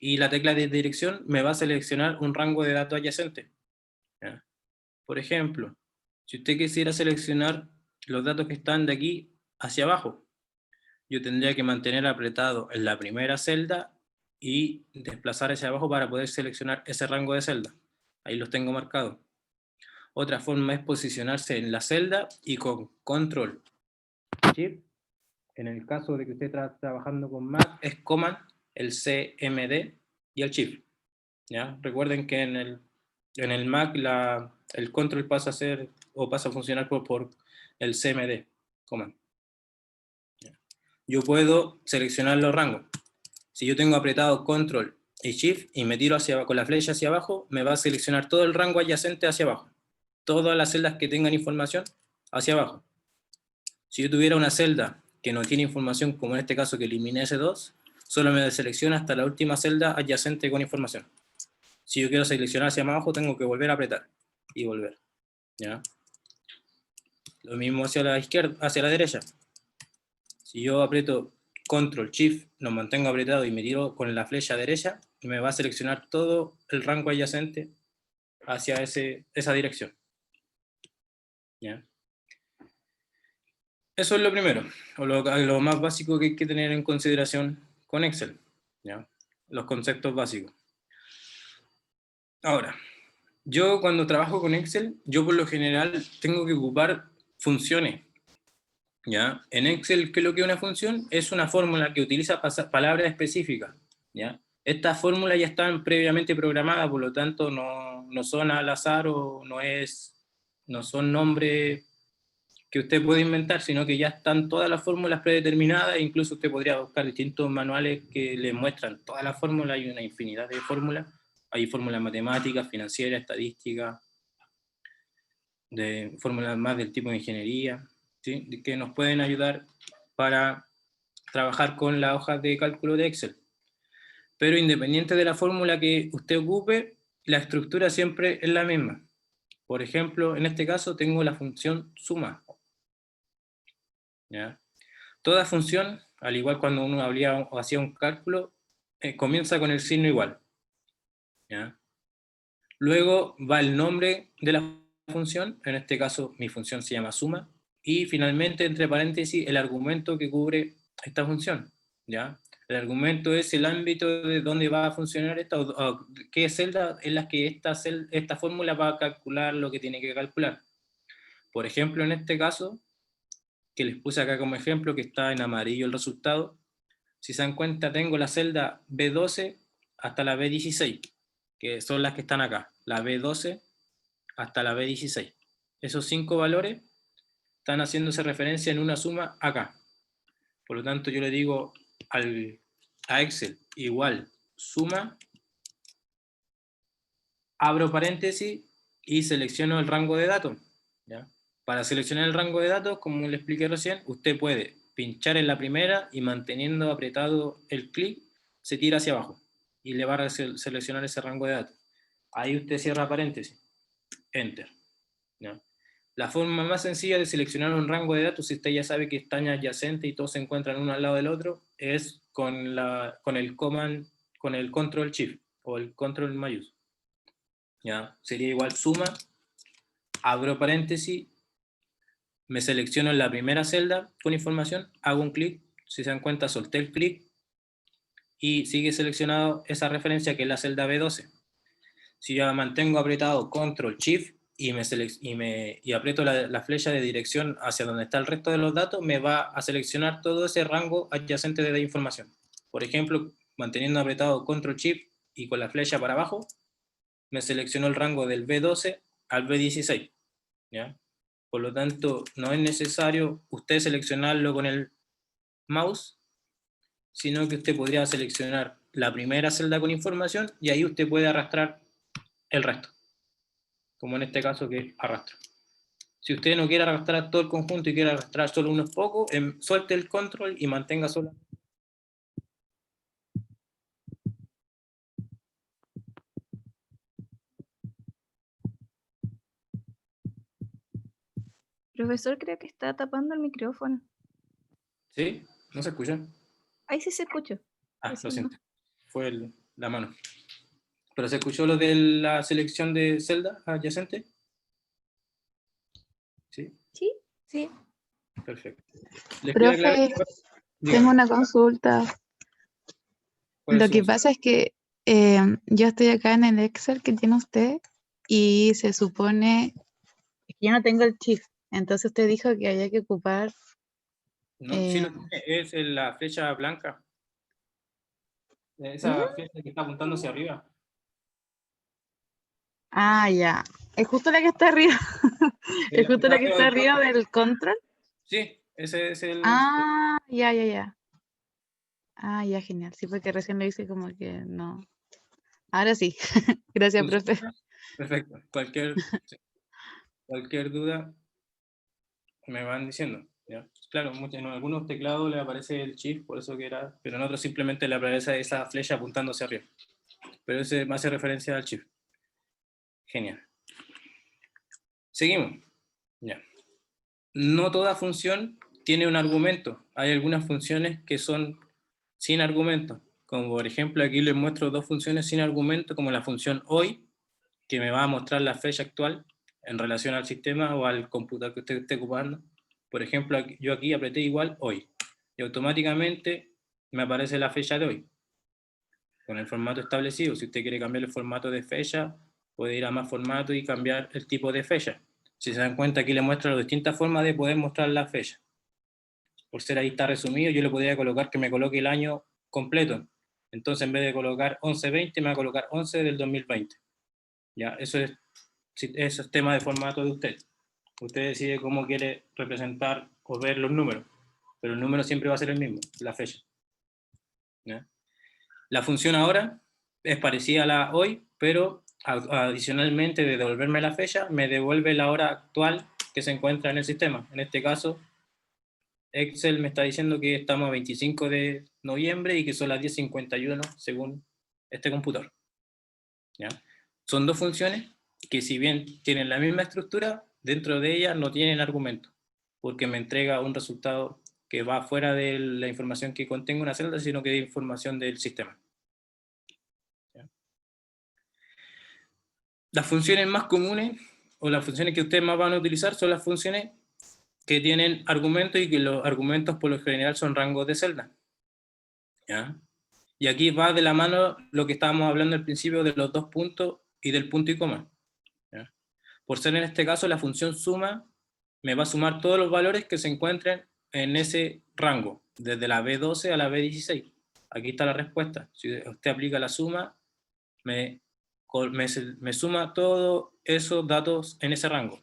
y la tecla de dirección me va a seleccionar un rango de datos adyacente. ¿Ya? Por ejemplo, si usted quisiera seleccionar los datos que están de aquí hacia abajo, yo tendría que mantener apretado en la primera celda y desplazar hacia abajo para poder seleccionar ese rango de celda. Ahí los tengo marcados. Otra forma es posicionarse en la celda y con control shift. En el caso de que usted esté trabajando con Mac, es command, el CMD y el shift. ¿Ya? Recuerden que en el Mac el control pasa a funcionar por el CMD, command. ¿Ya? Yo puedo seleccionar los rangos. Si yo tengo apretado control y shift y me tiro con la flecha hacia abajo, me va a seleccionar todo el rango adyacente hacia abajo. Todas las celdas que tengan información hacia abajo. Si yo tuviera una celda que no tiene información, como en este caso que eliminé S2, solo me selecciona hasta la última celda adyacente con información. Si yo quiero seleccionar hacia abajo, tengo que volver a apretar y volver. ¿Ya? Lo mismo hacia la izquierda, hacia la derecha. Si yo aprieto Control Shift, lo mantengo apretado y me tiro con la flecha derecha, me va a seleccionar todo el rango adyacente hacia esa dirección. ¿Ya? Eso es lo primero, o lo más básico que hay que tener en consideración con Excel. ¿Ya? Los conceptos básicos. Ahora, yo cuando trabajo con Excel, yo por lo general tengo que ocupar funciones. ¿Ya? En Excel, ¿qué es lo que es una función? Es una fórmula que utiliza palabras específicas. ¿Ya? Estas fórmulas ya están previamente programadas, por lo tanto no son al azar o no son nombres que usted puede inventar, sino que ya están todas las fórmulas predeterminadas, e incluso usted podría buscar distintos manuales que le muestran todas las fórmulas, hay una infinidad de fórmulas, hay fórmulas matemáticas, financieras, estadísticas, de fórmulas más del tipo de ingeniería, ¿sí? Que nos pueden ayudar para trabajar con las hojas de cálculo de Excel. Pero independiente de la fórmula que usted ocupe, la estructura siempre es la misma. Por ejemplo, en este caso tengo la función suma. ¿Ya? Toda función, al igual cuando uno hacía un cálculo, comienza con el signo igual. ¿Ya? Luego va el nombre de la función, en este caso mi función se llama suma, y finalmente, entre paréntesis, el argumento que cubre esta función. ¿Ya? El argumento es el ámbito de dónde va a funcionar esta, o qué celda en la que esta fórmula va a calcular lo que tiene que calcular. Por ejemplo, en este caso, que les puse acá como ejemplo, que está en amarillo el resultado, si se dan cuenta, tengo la celda B12 hasta la B16, que son las que están acá, la B12 hasta la B16. Esos 5 valores están haciéndose referencia en una suma acá. Por lo tanto, yo le digo a Excel igual suma, abro paréntesis y selecciono el rango de datos. ¿Ya? Para seleccionar el rango de datos, como le expliqué recién, usted puede pinchar en la primera y manteniendo apretado el clic, se tira hacia abajo y le va a seleccionar ese rango de datos. Ahí usted cierra paréntesis, Enter. ¿Ya? La forma más sencilla de seleccionar un rango de datos, si usted ya sabe que están adyacentes y todos se encuentran uno al lado del otro, es con el command, con el control shift o el control mayúsculo. ¿Ya? Sería igual suma, abro paréntesis, me selecciono en la primera celda con información, hago un clic, si se dan cuenta solté el clic y sigue seleccionado esa referencia que es la celda B12. Si yo mantengo apretado Control Shift y aprieto la flecha de dirección hacia donde está el resto de los datos, me va a seleccionar todo ese rango adyacente de la información. Por ejemplo, manteniendo apretado Control Shift y con la flecha para abajo, me seleccionó el rango del B12 al B16. ¿Ya? Por lo tanto, no es necesario usted seleccionarlo con el mouse, sino que usted podría seleccionar la primera celda con información y ahí usted puede arrastrar el resto, como en este caso que arrastro. Si usted no quiere arrastrar todo el conjunto y quiere arrastrar solo unos pocos, suelte el control y mantenga solo. Profesor, creo que está tapando el micrófono. ¿Sí? ¿No se escucha? Ahí sí se escucha. Ah, Eso lo no. siento. Fue la mano. ¿Pero se escuchó lo de la selección de celda adyacente? ¿Sí? Sí, sí. Perfecto. ¿Les queda claro? Profe, Dígame, tengo una consulta. ¿cuál es Lo su que consulta? pasa es que yo estoy acá en el Excel que tiene usted y se supone que yo no tengo el shift. Entonces usted dijo que había que ocupar. No, sí lo tiene, es en la flecha blanca. ¿Mm? Esa flecha que está apuntando hacia arriba. Ah, ya. Es justo la que está arriba. Es justo la que está arriba del control. Sí, ese es el... Ah, ya, ya, ya. Ah, ya, genial. Sí, porque recién lo hice como que no. Ahora sí. Gracias, profe. Perfecto. Cualquier duda me van diciendo. ¿Ya? Claro, en algunos teclados le aparece el shift, por eso que era, pero en otros simplemente le aparece esa flecha apuntando hacia arriba. Pero ese me hace referencia al shift. Genial. Seguimos. Ya. no toda función tiene un argumento. Hay algunas funciones que son sin argumento. Como por ejemplo, aquí les muestro dos funciones sin argumento, como la función hoy, que me va a mostrar la fecha actual en relación al sistema o al computador que usted esté ocupando. Por ejemplo, yo aquí apreté igual hoy, y automáticamente me aparece la fecha de hoy, con el formato establecido. Si usted quiere cambiar el formato de fecha, puede ir a más formato y cambiar el tipo de fecha. Si se dan cuenta, aquí le muestra las distintas formas de poder mostrar la fecha. Por ser ahí está resumido, yo le podría colocar que me coloque el año completo. Entonces, en vez de colocar 11-20, me va a colocar 11 del 2020. ¿Ya? Eso es tema de formato de usted. Usted decide cómo quiere representar o ver los números, pero el número siempre va a ser el mismo, la fecha. ¿Ya? La función ahora es parecida a la hoy, pero adicionalmente de devolverme la fecha, me devuelve la hora actual que se encuentra en el sistema. En este caso, Excel me está diciendo que estamos a 25 de noviembre y que son las 10:51 según este computador. ¿Ya? Son dos funciones que, si bien tienen la misma estructura, dentro de ellas no tienen argumento, porque me entrega un resultado que va fuera de la información que contenga una celda, sino que de información del sistema. ¿Ya? Las funciones más comunes, o las funciones que ustedes más van a utilizar, son las funciones que tienen argumentos, y que los argumentos por lo general son rangos de celda. ¿Ya? Y aquí va de la mano lo que estábamos hablando al principio de los dos puntos y del punto y coma. ¿Ya? Por ser en este caso la función suma, me va a sumar todos los valores que se encuentren en ese rango, desde la B12 a la B16. Aquí está la respuesta. Si usted aplica la suma, me suma todos esos datos en ese rango.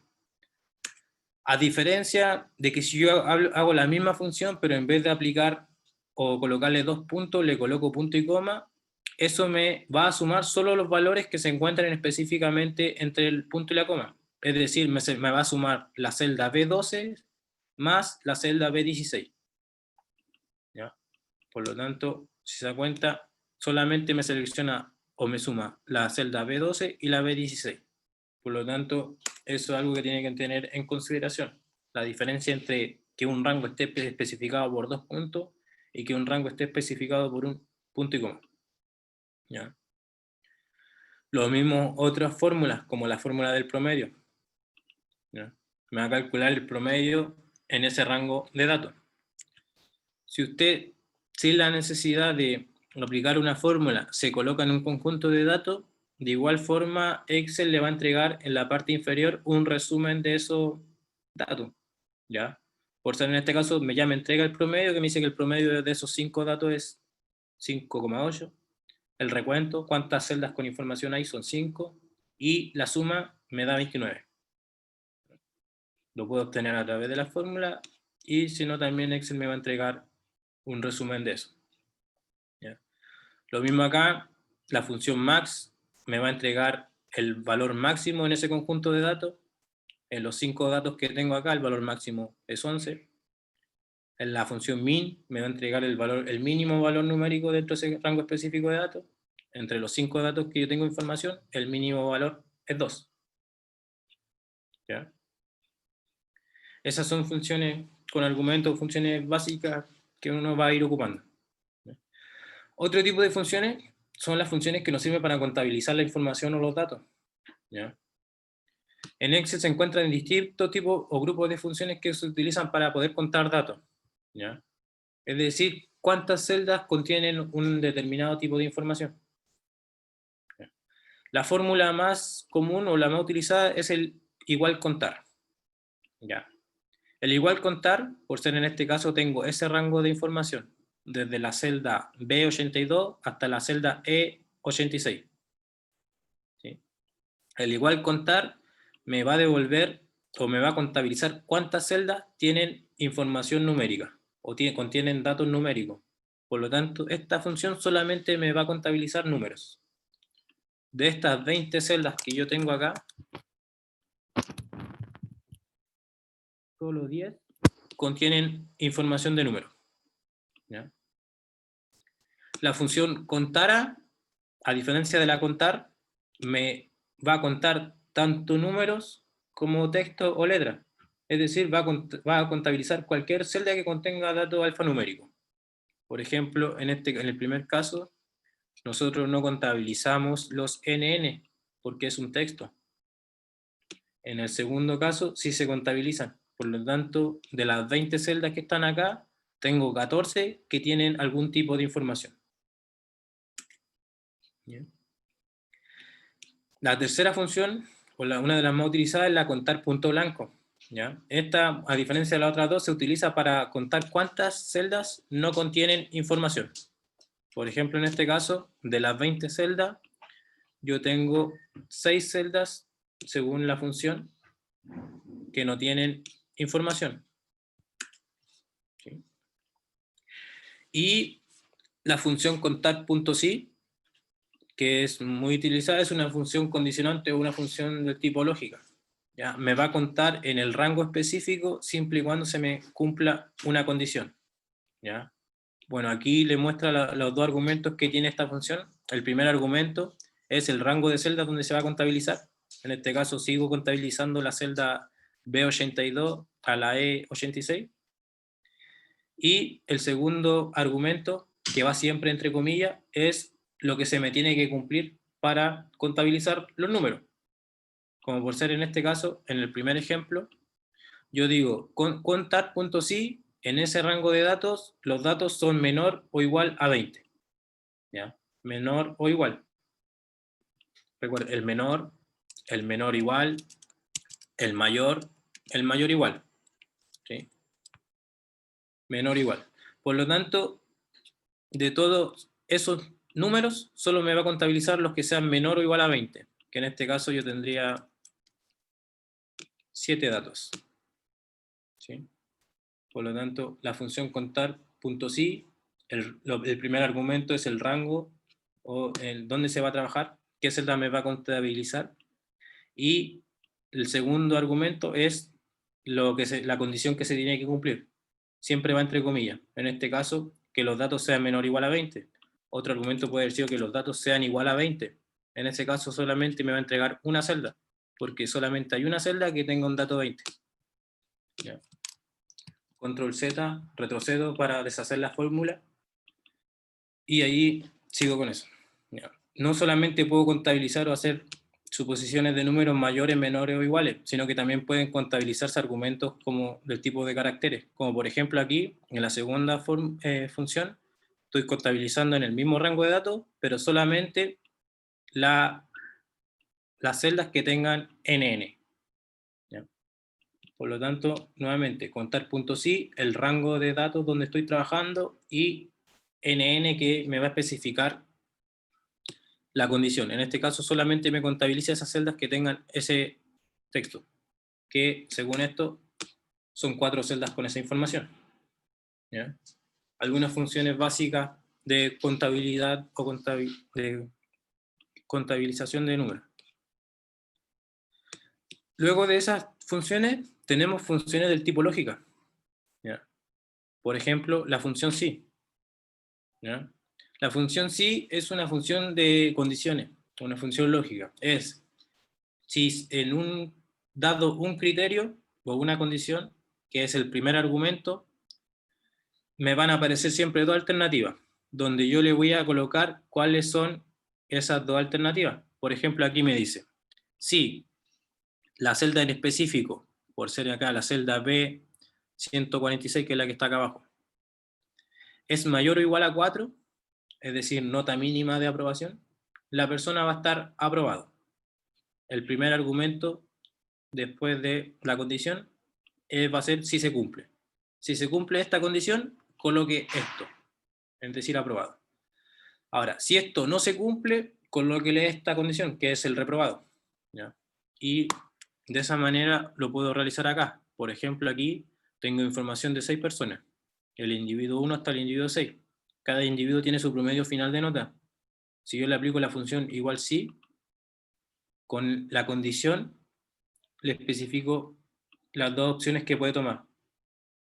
A diferencia de que si yo hago la misma función, pero en vez de aplicar o colocarle dos puntos, le coloco punto y coma, eso me va a sumar solo los valores que se encuentran específicamente entre el punto y la coma. Es decir, me va a sumar la celda B12 más la celda B16. ¿Ya? Por lo tanto, si se da cuenta, solamente me selecciona o me suma la celda B12 y la B16. Por lo tanto, eso es algo que tiene que tener en consideración. La diferencia entre que un rango esté especificado por dos puntos y que un rango esté especificado por un punto y coma. ¿Ya? Lo mismo otras fórmulas, como la fórmula del promedio. ¿Ya? Me va a calcular el promedio en ese rango de datos. Si usted, sin la necesidad de aplicar una fórmula, se coloca en un conjunto de datos, de igual forma Excel le va a entregar en la parte inferior un resumen de esos datos. ¿Ya? Por ser en este caso, ya me entrega el promedio, que me dice que el promedio de esos 5 datos es 5,8. El recuento, cuántas celdas con información hay, son 5. Y la suma me da 29. Lo puedo obtener a través de la fórmula, y si no, también Excel me va a entregar un resumen de eso. ¿Ya? Lo mismo acá, la función max me va a entregar el valor máximo en ese conjunto de datos. En los 5 datos que tengo acá, el valor máximo es 11. En la función min me va a entregar el mínimo valor numérico dentro de ese rango específico de datos. Entre los 5 datos que yo tengo información, el mínimo valor es 2. ¿Ya? Esas son funciones con argumentos, funciones básicas que uno va a ir ocupando. ¿Ya? Otro tipo de funciones son las funciones que nos sirven para contabilizar la información o los datos. ¿Ya? En Excel se encuentran distintos tipos o grupos de funciones que se utilizan para poder contar datos. ¿Ya? Es decir, cuántas celdas contienen un determinado tipo de información. ¿Ya? La fórmula más común o la más utilizada es el igual contar. ¿Ya? El igual contar, por ser en este caso, tengo ese rango de información, desde la celda B82 hasta la celda E86. ¿Sí? El igual contar me va a devolver o me va a contabilizar cuántas celdas tienen información numérica o contienen datos numéricos. Por lo tanto, esta función solamente me va a contabilizar números. De estas 20 celdas que yo tengo acá, solo 10 contienen información de números. ¿Ya? La función contara, a diferencia de la contar, me va a contar tanto números como texto o letra. Es decir, va a contabilizar cualquier celda que contenga datos alfanuméricos. Por ejemplo, en el primer caso, nosotros no contabilizamos los NN, porque es un texto. En el segundo caso, sí se contabilizan. Por lo tanto, de las 20 celdas que están acá, tengo 14 que tienen algún tipo de información. ¿Bien? La tercera función, o una de las más utilizadas, es la contar punto blanco. ¿Ya? Esta, a diferencia de las otras dos, se utiliza para contar cuántas celdas no contienen información. Por ejemplo, en este caso, de las 20 celdas, yo tengo 6 celdas, según la función, que no tienen información. ¿Sí? Y la función contar.si, que es muy utilizada, es una función condicionante o una función de tipo lógica. ¿Ya? Me va a contar en el rango específico siempre y cuando se me cumpla una condición. ¿Ya? Bueno, aquí le muestra los dos argumentos que tiene esta función. El primer argumento es el rango de celdas donde se va a contabilizar. En este caso sigo contabilizando la celda B82 a la E86. Y el segundo argumento, que va siempre entre comillas, es lo que se me tiene que cumplir para contabilizar los números. Como por ser en este caso, en el primer ejemplo, yo digo contar.si, en ese rango de datos, los datos son menor o igual a 20. ¿Ya? Menor o igual. Recuerda, el menor igual, el mayor igual. ¿Sí? Menor igual. Por lo tanto, de todos esos números, solo me va a contabilizar los que sean menor o igual a 20, que en este caso yo tendría 7 datos. ¿Sí? Por lo tanto, la función contar.si, el primer argumento es el rango, o dónde se va a trabajar, qué celda me va a contabilizar, y el segundo argumento es la condición que se tiene que cumplir. Siempre va entre comillas. En este caso, que los datos sean menor o igual a 20. Otro argumento puede haber sido que los datos sean igual a 20. En ese caso solamente me va a entregar una celda, porque solamente hay una celda que tenga un dato 20. ¿Ya? Control Z, retrocedo para deshacer la fórmula, y ahí sigo con eso. ¿Ya? No solamente puedo contabilizar o hacer suposiciones de números mayores, menores o iguales, sino que también pueden contabilizarse argumentos como del tipo de caracteres, como por ejemplo aquí, en la segunda función, estoy contabilizando en el mismo rango de datos, pero solamente las celdas que tengan NN. ¿Ya? Por lo tanto, nuevamente, contar.si, el rango de datos donde estoy trabajando, y NN, que me va a especificar la condición. En este caso solamente me contabiliza esas celdas que tengan ese texto, que según esto son 4 celdas con esa información. ¿Ya? Algunas funciones básicas de contabilidad o de contabilización de números. Luego de esas funciones tenemos funciones del tipo lógica. ¿Ya? Por ejemplo, la función si. ¿Ya? La función si es una función de condiciones, una función lógica. Es si en un dado un criterio o una condición, que es el primer argumento, me van a aparecer siempre dos alternativas, donde yo le voy a colocar cuáles son esas dos alternativas. Por ejemplo, aquí me dice, si la celda en específico, por ser acá la celda B146, que es la que está acá abajo, es mayor o igual a 4, es decir, nota mínima de aprobación, la persona va a estar aprobado. El primer argumento después de la condición va a ser si se cumple. Si se cumple esta condición, coloque esto, es decir, aprobado. Ahora, si esto no se cumple, colóquele esta condición, que es el reprobado. ¿Ya? Y de esa manera lo puedo realizar acá. Por ejemplo, aquí tengo información de 6 personas. El individuo 1 hasta el individuo 6. Cada individuo tiene su promedio final de nota. Si yo le aplico la función igual si, con la condición le especifico las dos opciones que puede tomar.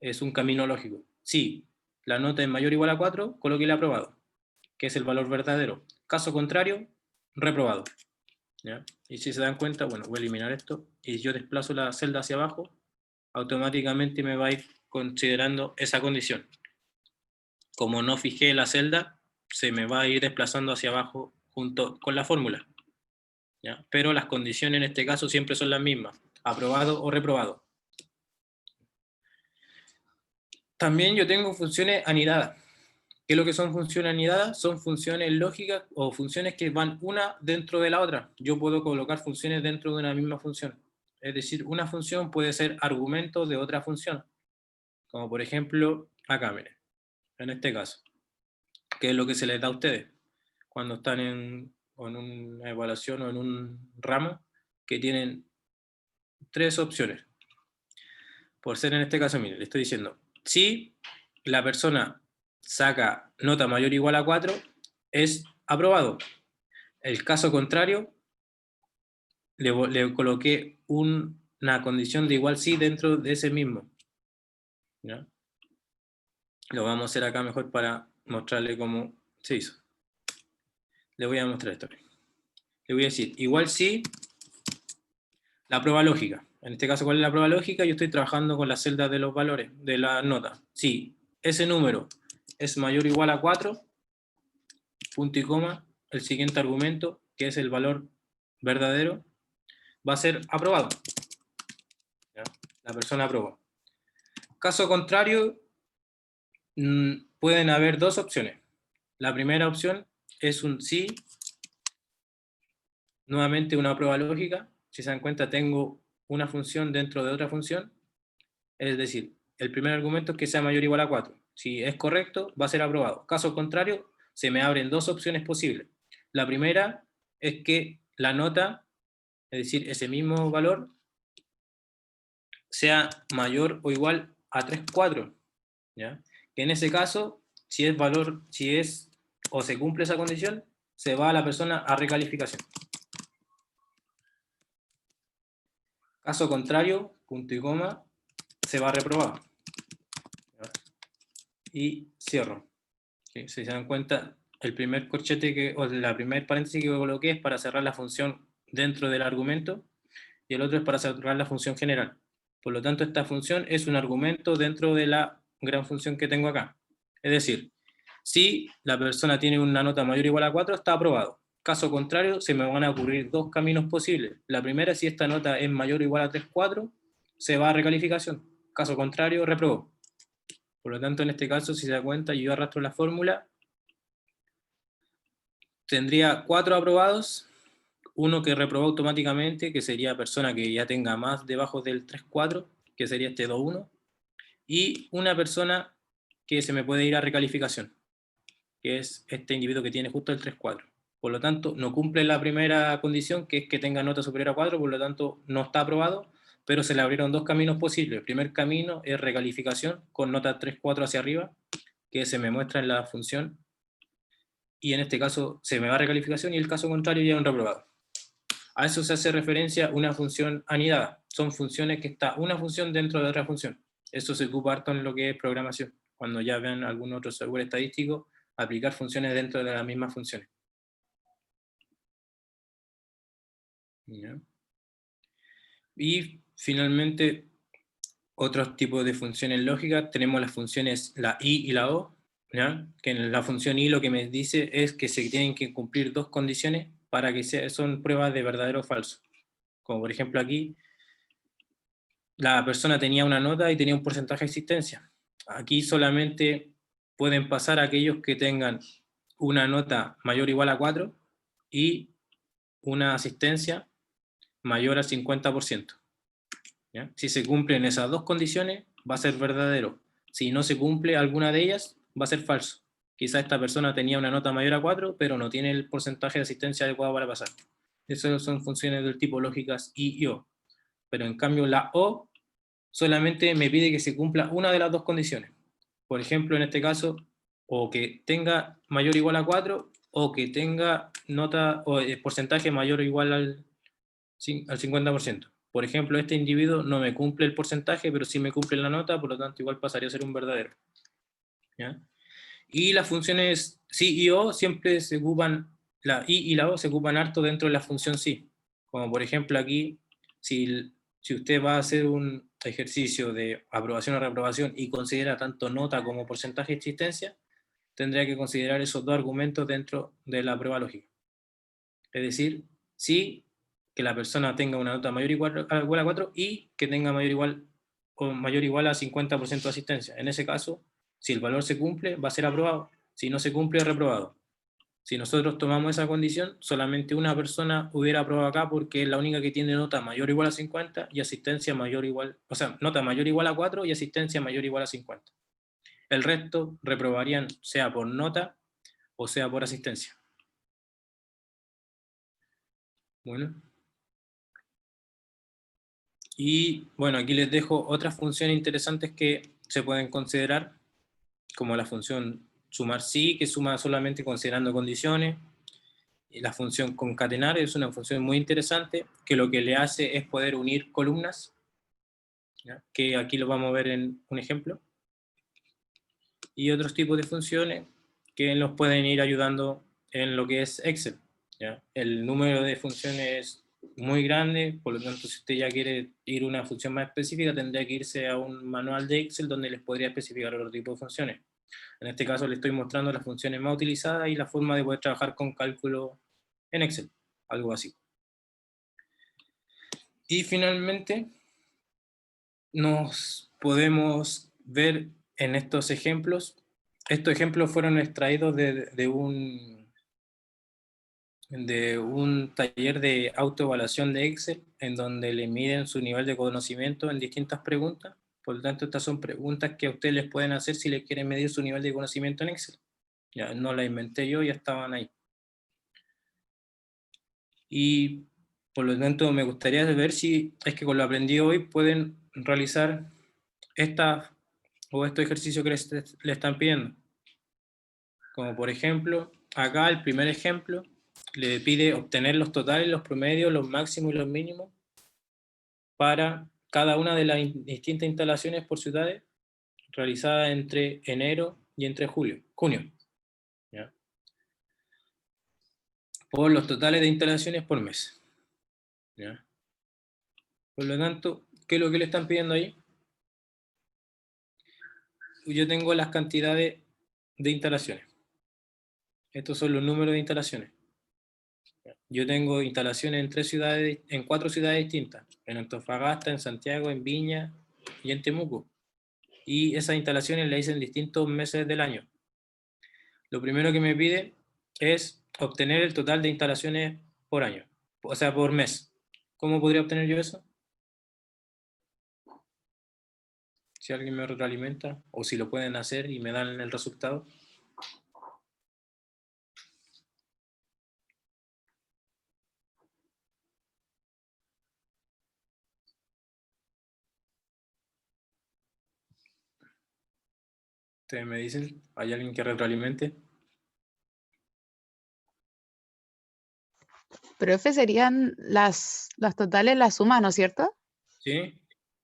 Es un camino lógico. Si la nota es mayor o igual a 4, coloque el aprobado, que es el valor verdadero. Caso contrario, reprobado. ¿Ya? Y si se dan cuenta, bueno, voy a eliminar esto, y yo desplazo la celda hacia abajo, automáticamente me va a ir considerando esa condición. Como no fijé la celda, se me va a ir desplazando hacia abajo junto con la fórmula, ¿ya? Pero las condiciones en este caso siempre son las mismas, aprobado o reprobado. También yo tengo funciones anidadas. ¿Qué es lo que son funciones anidadas? Son funciones lógicas o funciones que van una dentro de la otra. Yo puedo colocar funciones dentro de una misma función. Es decir, una función puede ser argumento de otra función. Como por ejemplo, acá, miren, en este caso. ¿Qué es lo que se les da a ustedes cuando están en una evaluación o en un ramo que tienen 3 opciones? Por ser en este caso, miren, le estoy diciendo, si la persona saca nota mayor o igual a 4, es aprobado. El caso contrario, le coloqué una condición de igual sí dentro de ese mismo, ¿ya? Lo vamos a hacer acá mejor para mostrarle cómo se hizo. Le voy a mostrar esto. Le voy a decir, igual sí, la prueba lógica. En este caso, ¿cuál es la prueba lógica? Yo estoy trabajando con las celdas de los valores, de la nota. Si ese número es mayor o igual a 4, punto y coma, el siguiente argumento, que es el valor verdadero, va a ser aprobado. ¿Ya? La persona aprobó. Caso contrario, pueden haber 2 opciones. La primera opción es un sí, nuevamente una prueba lógica. Si se dan cuenta, tengo una función dentro de otra función. Es decir, el primer argumento es que sea mayor o igual a 4. Si es correcto, va a ser aprobado. Caso contrario, se me abren 2 opciones posibles. La primera es que la nota, es decir, ese mismo valor, sea mayor o igual a 3/4. ¿Ya? Que en ese caso, si es o se cumple esa condición, se va a la persona a recalificación. Caso contrario, punto y coma, se va a reprobar. ¿Ya? Y cierro. ¿Sí? Si se dan cuenta, el primer corchete o la primer paréntesis que coloqué es para cerrar la función dentro del argumento y el otro es para cerrar la función general. Por lo tanto, esta función es un argumento dentro de la gran función que tengo acá. Es decir, si la persona tiene una nota mayor o igual a 4, está aprobado. Caso contrario, se me van a ocurrir 2 caminos posibles. La primera, si esta nota es mayor o igual a 3/4, se va a recalificación. Caso contrario, reprobó. Por lo tanto, en este caso, si se da cuenta, yo arrastro la fórmula, tendría 4 aprobados, uno que reprobó automáticamente, que sería persona que ya tenga más debajo del 3/4, que sería este 2/1, y una persona que se me puede ir a recalificación, que es este individuo que tiene justo el 3/4. Por lo tanto, no cumple la primera condición, que es que tenga nota superior a 4, por lo tanto, no está aprobado, pero se le abrieron 2 caminos posibles. El primer camino es recalificación con nota 3/4 hacia arriba, que se me muestra en la función, y en este caso se me va a recalificación, y el caso contrario ya es un reprobado. A eso se hace referencia una función anidada. Son funciones que está una función dentro de otra función. Eso se ocupa harto en lo que es programación. Cuando ya vean algún otro software estadístico, aplicar funciones dentro de las mismas funciones. ¿Ya? Y finalmente, otros tipos de funciones lógicas, tenemos las funciones la y la o, ¿ya? Que en la función y lo que me dice es que se tienen que cumplir 2 condiciones para que son pruebas de verdadero o falso. Como por ejemplo aquí, la persona tenía una nota y tenía un porcentaje de existencia. Aquí solamente pueden pasar aquellos que tengan una nota mayor o igual a 4 y una asistencia mayor al 50%. ¿Ya? Si se cumplen esas 2 condiciones, va a ser verdadero. Si no se cumple alguna de ellas, va a ser falso. Quizá esta persona tenía una nota mayor a 4, pero no tiene el porcentaje de asistencia adecuado para pasar. Esas son funciones del tipo lógicas y o. Pero en cambio la o solamente me pide que se cumpla una de las 2 condiciones. Por ejemplo, en este caso, o que tenga mayor o igual a 4, o que tenga nota o porcentaje mayor o igual al 50%. Por ejemplo, este individuo no me cumple el porcentaje, pero sí me cumple la nota, por lo tanto igual pasaría a ser un verdadero. ¿Ya? Y las funciones sí y o siempre se ocupan, la y la o se ocupan harto dentro de la función sí. Como por ejemplo aquí, si si usted va a hacer un ejercicio de aprobación o reprobación y considera tanto nota como porcentaje de existencia, tendría que considerar esos dos argumentos dentro de la prueba lógica. Es decir, sí, que la persona tenga una nota mayor o igual a 4 y que tenga mayor o igual a 50% de asistencia. En ese caso, si el valor se cumple, va a ser aprobado. Si no se cumple, es reprobado. Si nosotros tomamos esa condición, solamente una persona hubiera aprobado acá porque es la única que tiene nota mayor o igual a 50 y asistencia mayor o igual, o sea, nota mayor o igual a 4 y asistencia mayor o igual a 50. El resto reprobarían sea por nota o sea por asistencia. Bueno. Y bueno, aquí les dejo otras funciones interesantes que se pueden considerar, como la función sumar sí, que suma solamente considerando condiciones. Y la función concatenar es una función muy interesante, que lo que le hace es poder unir columnas, ¿ya? Que aquí lo vamos a ver en un ejemplo. Y otros tipos de funciones que nos pueden ir ayudando en lo que es Excel, ¿ya? El número de funciones es muy grande, por lo tanto, si usted ya quiere ir a una función más específica, tendría que irse a un manual de Excel donde les podría especificar otro tipo de funciones. En este caso, le estoy mostrando las funciones más utilizadas y la forma de poder trabajar con cálculo en Excel, algo así. Y finalmente, nos podemos ver en estos ejemplos. Estos ejemplos fueron extraídos de un taller de autoevaluación de Excel, en donde le miden su nivel de conocimiento en distintas preguntas. Por lo tanto, estas son preguntas que a ustedes les pueden hacer si les quieren medir su nivel de conocimiento en Excel. Ya no las inventé yo, ya estaban ahí. Y por lo tanto, me gustaría ver si es que con lo aprendido hoy pueden realizar estos ejercicios que le están pidiendo. Como por ejemplo, acá el primer ejemplo le pide obtener los totales, los promedios, los máximos y los mínimos para cada una de las distintas instalaciones por ciudades realizadas entre enero y entre junio. ¿Ya? Por los totales de instalaciones por mes. ¿Ya? Por lo tanto, ¿qué es lo que le están pidiendo ahí? Yo tengo las cantidades de instalaciones. Estos son los números de instalaciones. Yo tengo instalaciones en 4 ciudades distintas, en Antofagasta, en Santiago, en Viña y en Temuco. Y esas instalaciones las hice en distintos meses del año. Lo primero que me pide es obtener el total de instalaciones por año, o sea, por mes. ¿Cómo podría obtener yo eso? Si alguien me retroalimenta, o si lo pueden hacer y me dan el resultado. Ustedes me dicen, ¿hay alguien que retroalimente? Profe, serían las totales, la suma, ¿no es cierto? ¿Sí?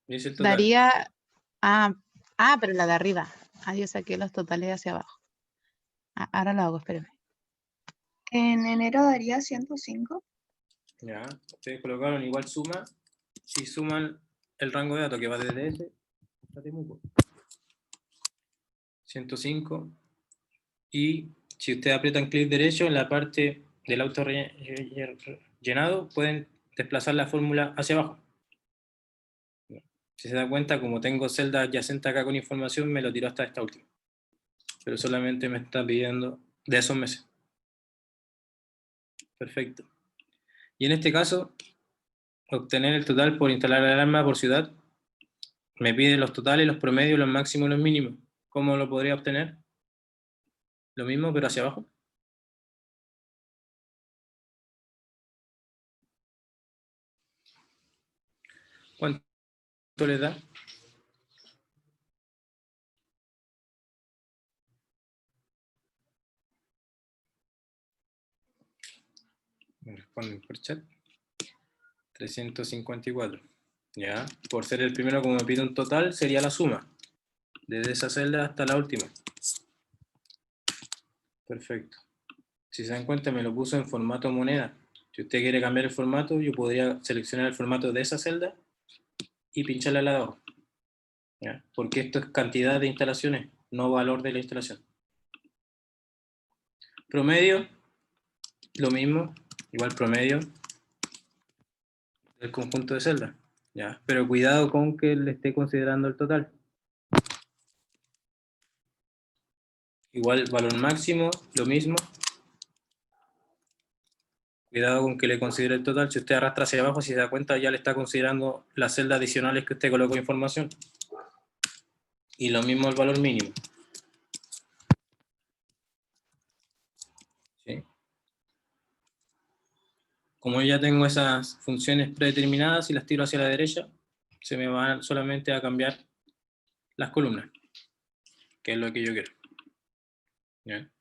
Es el total. Daría, pero la de arriba. Yo saqué los totales hacia abajo. Ahora lo hago, espérame. En enero daría 105. Ya, ustedes colocaron igual suma, si suman el rango de datos que va desde ese hasta Temuco. 105. Y si ustedes aprietan clic derecho en la parte del auto llenado, pueden desplazar la fórmula hacia abajo. Si se da cuenta, como tengo celda adyacente acá con información, me lo tiró hasta esta última. Pero solamente me está pidiendo de esos meses. Perfecto. Y en este caso, obtener el total por instalar la alarma por ciudad, me pide los totales, los promedios, los máximos y los mínimos. ¿Cómo lo podría obtener? Lo mismo, pero hacia abajo. ¿Cuánto les da? Me responden por chat. 354. Ya, por ser el primero, como me pide un total, sería la suma. Desde esa celda hasta la última. Perfecto. Si se dan cuenta, me lo puso en formato moneda. Si usted quiere cambiar el formato, yo podría seleccionar el formato de esa celda y pincharle al lado. ¿Ya? Porque esto es cantidad de instalaciones, no valor de la instalación. Promedio, lo mismo, igual promedio del conjunto de celdas. ¿Ya? Pero cuidado con que le esté considerando el total. Igual valor máximo, lo mismo. Cuidado con que le considere el total. Si usted arrastra hacia abajo, si se da cuenta, ya le está considerando las celdas adicionales que usted colocó información. Y lo mismo el valor mínimo. ¿Sí? Como yo ya tengo esas funciones predeterminadas y las tiro hacia la derecha, se me van solamente a cambiar las columnas, que es lo que yo quiero. ¿Ya?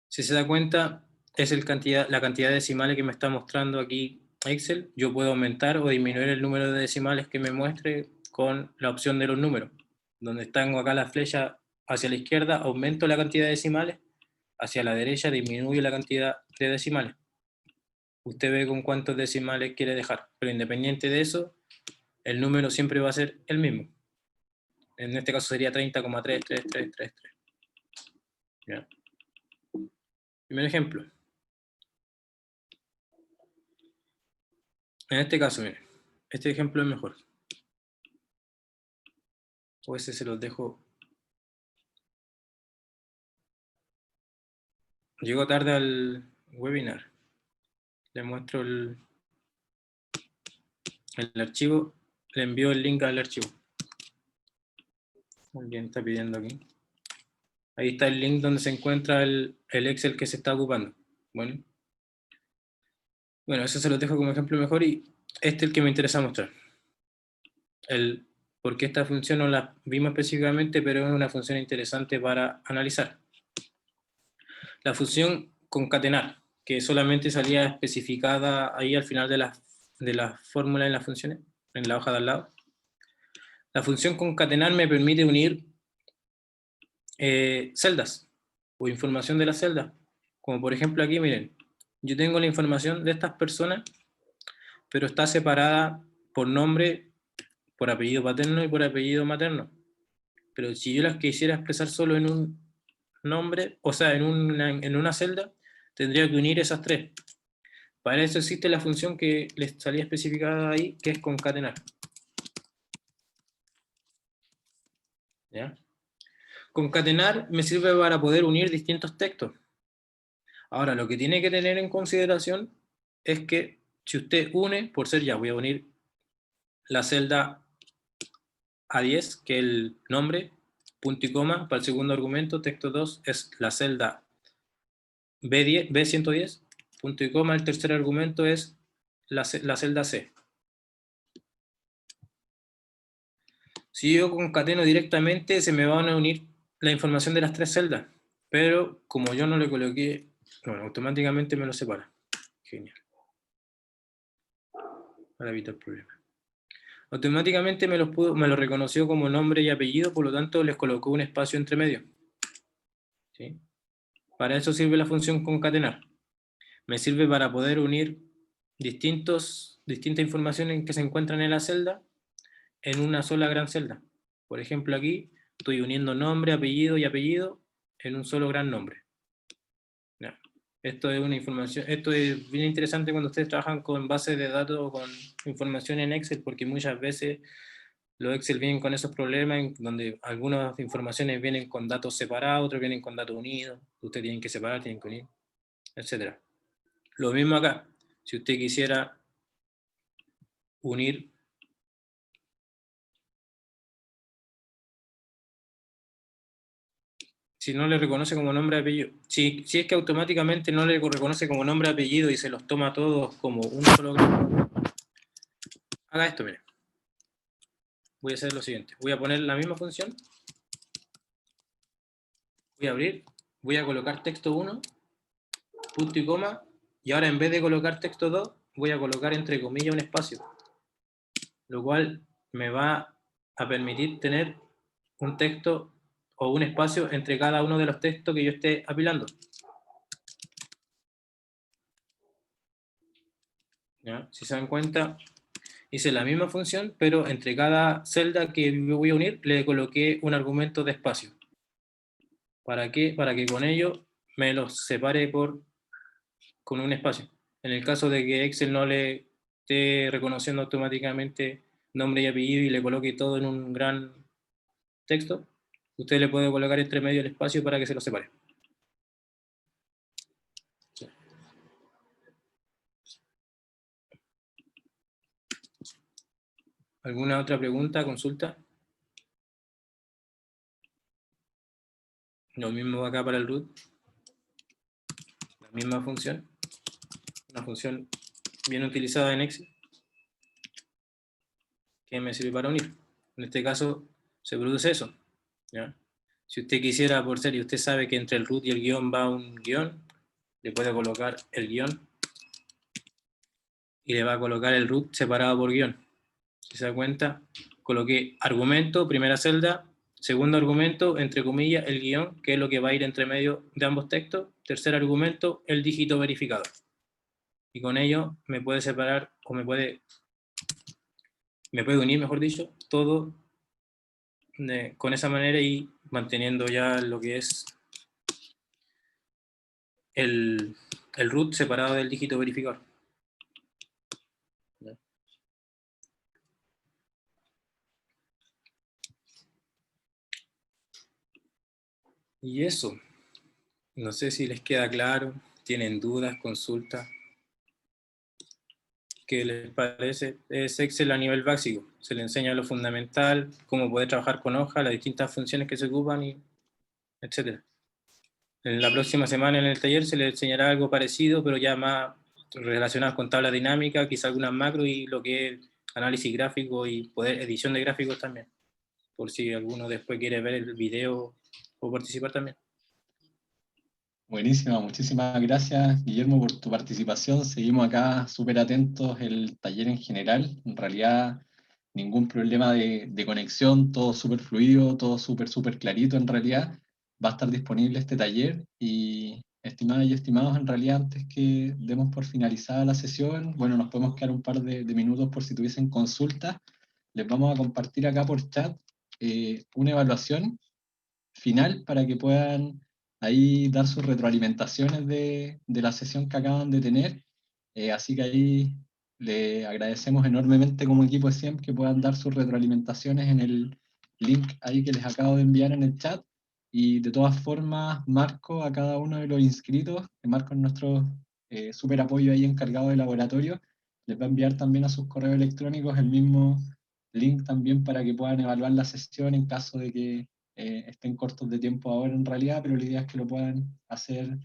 Si se da cuenta, es la cantidad de decimales que me está mostrando aquí Excel. Yo puedo aumentar o disminuir el número de decimales que me muestre con la opción de los números. Donde tengo acá la flecha hacia la izquierda, aumento la cantidad de decimales, hacia la derecha disminuyo la cantidad de decimales. Usted ve con cuántos decimales quiere dejar, pero independiente de eso, el número siempre va a ser el mismo. En este caso sería 30,33333. ¿Ya? Primer ejemplo. En este caso, miren, este ejemplo es mejor. O ese se los dejo. Llego tarde al webinar. Le muestro el archivo. Le envío el link al archivo. Alguien está pidiendo aquí. Ahí está el link donde se encuentra el Excel que se está ocupando. Bueno, eso se lo dejo como ejemplo mejor y este es el que me interesa mostrar. Porque esta función no la vimos específicamente, pero es una función interesante para analizar. La función concatenar, que solamente salía especificada ahí al final de la fórmula en las funciones, en la hoja de al lado. La función concatenar me permite unir celdas o información de las celdas. Como por ejemplo aquí, miren, yo tengo la información de estas personas, pero está separada por nombre, por apellido paterno y por apellido materno. Pero si yo las quisiera expresar solo en un nombre, o sea, en una celda, tendría que unir esas tres. Para eso existe la función que les salía especificada ahí, que es concatenar. ¿Ya? Concatenar me sirve para poder unir distintos textos. Ahora, lo que tiene que tener en consideración es que si usted une, por ser ya, voy a unir la celda A10, que es el nombre, punto y coma, para el segundo argumento, texto 2, es la celda B110, punto y coma, el tercer argumento es la celda C. Si yo concateno directamente, se me van a unir la información de las tres celdas, pero como yo no le coloqué, bueno, automáticamente me lo separa. Genial. Para evitar problemas. Automáticamente me lo reconoció como nombre y apellido, por lo tanto les colocó un espacio entre medio. ¿Sí? Para eso sirve la función concatenar. Me sirve para poder unir distintas informaciones que se encuentran en la celda en una sola gran celda. Por ejemplo, aquí estoy uniendo nombre, apellido y apellido en un solo gran nombre. ¿Ya? Esto es una información, esto es bien interesante cuando ustedes trabajan con bases de datos o con información en Excel, porque muchas veces los Excel vienen con esos problemas donde algunas informaciones vienen con datos separados, otras vienen con datos unidos, ustedes tienen que separar, tienen que unir, etc. Lo mismo acá, si usted quisiera unir si no le reconoce como nombre y apellido. Si es que automáticamente no le reconoce como nombre y apellido y se los toma todos como un solo grupo, haga esto, miren. Voy a hacer lo siguiente. Voy a poner la misma función. Voy a abrir. Voy a colocar texto 1, punto y coma, y ahora en vez de colocar texto 2, voy a colocar entre comillas un espacio, lo cual me va a permitir tener un texto o un espacio entre cada uno de los textos que yo esté apilando. ¿Ya? Si se dan cuenta, hice la misma función, pero entre cada celda que me voy a unir le coloqué un argumento de espacio. ¿Para qué? Para que con ello me los separe con un espacio. En el caso de que Excel no le esté reconociendo automáticamente nombre y apellido y le coloque todo en un gran texto, usted le puede colocar entre medio el espacio para que se lo separe. Sí. ¿Alguna otra pregunta, consulta? Lo mismo acá para el root. La misma función. Una función bien utilizada en Excel que me sirve para unir. En este caso se produce eso, ¿ya? Si usted quisiera, por ser, y usted sabe que entre el root y el guión va un guión, le puede colocar el guión y le va a colocar el root separado por guión. Si se da cuenta, coloqué argumento, primera celda, segundo argumento, entre comillas, el guión, que es lo que va a ir entre medio de ambos textos, tercer argumento, el dígito verificador. Y con ello me puede separar, o me puede unir, mejor dicho, todo con esa manera y manteniendo ya lo que es el root separado del dígito verificador. Y eso, no sé si les queda claro, tienen dudas, consultas. ¿Qué les parece? Es Excel a nivel básico. Se le enseña lo fundamental, cómo poder trabajar con hojas, las distintas funciones que se ocupan, etc. En la próxima semana en el taller se les enseñará algo parecido, pero ya más relacionado con tabla dinámica, quizá algunas macro y lo que es análisis gráfico y poder edición de gráficos también. Por si alguno después quiere ver el video o participar también. Buenísima, muchísimas gracias, Guillermo, por tu participación. Seguimos acá súper atentos el taller en general. En realidad, ningún problema de conexión, todo súper fluido, todo súper clarito en realidad. Va a estar disponible este taller y, estimadas y estimados, en realidad, antes que demos por finalizada la sesión, bueno, nos podemos quedar un par de minutos por si tuviesen consultas. Les vamos a compartir acá por chat una evaluación final para que puedan ahí dar sus retroalimentaciones de la sesión que acaban de tener. Así que ahí le agradecemos enormemente como equipo de SIEM que puedan dar sus retroalimentaciones en el link ahí que les acabo de enviar en el chat. Y de todas formas, marco a cada uno de los inscritos, que marco en nuestro súper apoyo ahí encargado de laboratorio, les va a enviar también a sus correos electrónicos el mismo link también para que puedan evaluar la sesión en caso de que estén cortos de tiempo ahora en realidad, pero la idea es que lo puedan hacer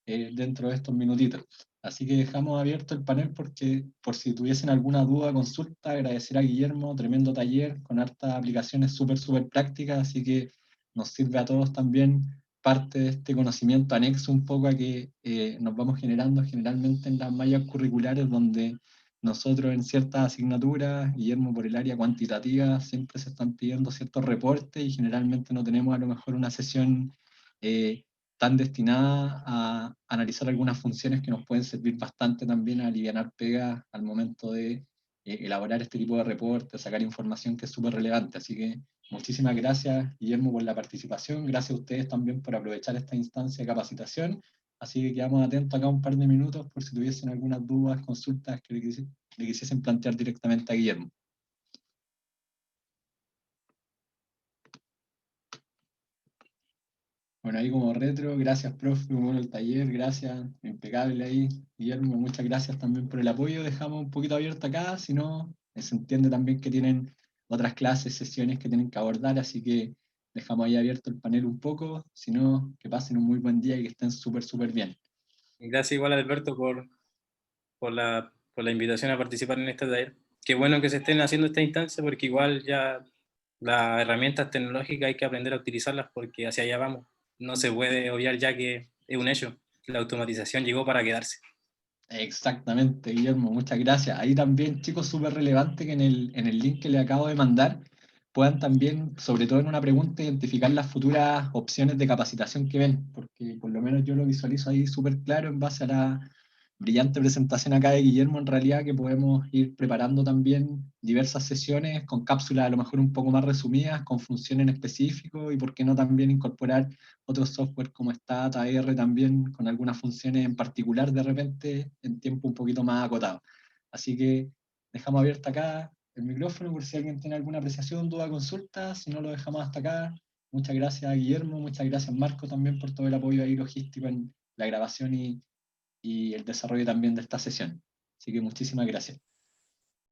dentro de estos minutitos. Así que dejamos abierto el panel porque por si tuviesen alguna duda, consulta, agradecer a Guillermo, tremendo taller con hartas aplicaciones súper prácticas, así que nos sirve a todos también parte de este conocimiento anexo un poco a que nos vamos generando generalmente en las mallas curriculares donde nosotros en ciertas asignaturas, Guillermo por el área cuantitativa, siempre se están pidiendo ciertos reportes y generalmente no tenemos a lo mejor una sesión tan destinada a analizar algunas funciones que nos pueden servir bastante también a aliviar pega al momento de elaborar este tipo de reportes, sacar información que es súper relevante. Así que muchísimas gracias, Guillermo, por la participación. Gracias a ustedes también por aprovechar esta instancia de capacitación. Así que quedamos atentos acá un par de minutos por si tuviesen algunas dudas, consultas que le quisiesen plantear directamente a Guillermo. Bueno, ahí como retro, gracias, profe, muy bueno el taller, gracias, impecable ahí. Guillermo, muchas gracias también por el apoyo. Dejamos un poquito abierto acá, si no, se entiende también que tienen otras clases, sesiones que tienen que abordar, así que dejamos ahí abierto el panel un poco, si no, que pasen un muy buen día y que estén súper bien. Gracias igual a Alberto por la invitación a participar en este taller. Qué bueno que se estén haciendo esta instancia porque igual ya las herramientas tecnológicas hay que aprender a utilizarlas porque hacia allá vamos. No se puede obviar ya que es un hecho. La automatización llegó para quedarse. Exactamente, Guillermo, muchas gracias. Ahí también, chicos, súper relevante que en el link que le acabo de mandar puedan también, sobre todo en una pregunta, identificar las futuras opciones de capacitación que ven, porque por lo menos yo lo visualizo ahí súper claro en base a brillante presentación acá de Guillermo, en realidad, que podemos ir preparando también diversas sesiones con cápsulas a lo mejor un poco más resumidas, con funciones en específico, y por qué no también incorporar otros software como Stata, R también, con algunas funciones en particular de repente, en tiempo un poquito más acotado. Así que dejamos abierto acá el micrófono por si alguien tiene alguna apreciación, duda, consulta, si no lo dejamos hasta acá. Muchas gracias a Guillermo, muchas gracias Marco también por todo el apoyo ahí logístico en la grabación y el desarrollo también de esta sesión. Así que muchísimas gracias.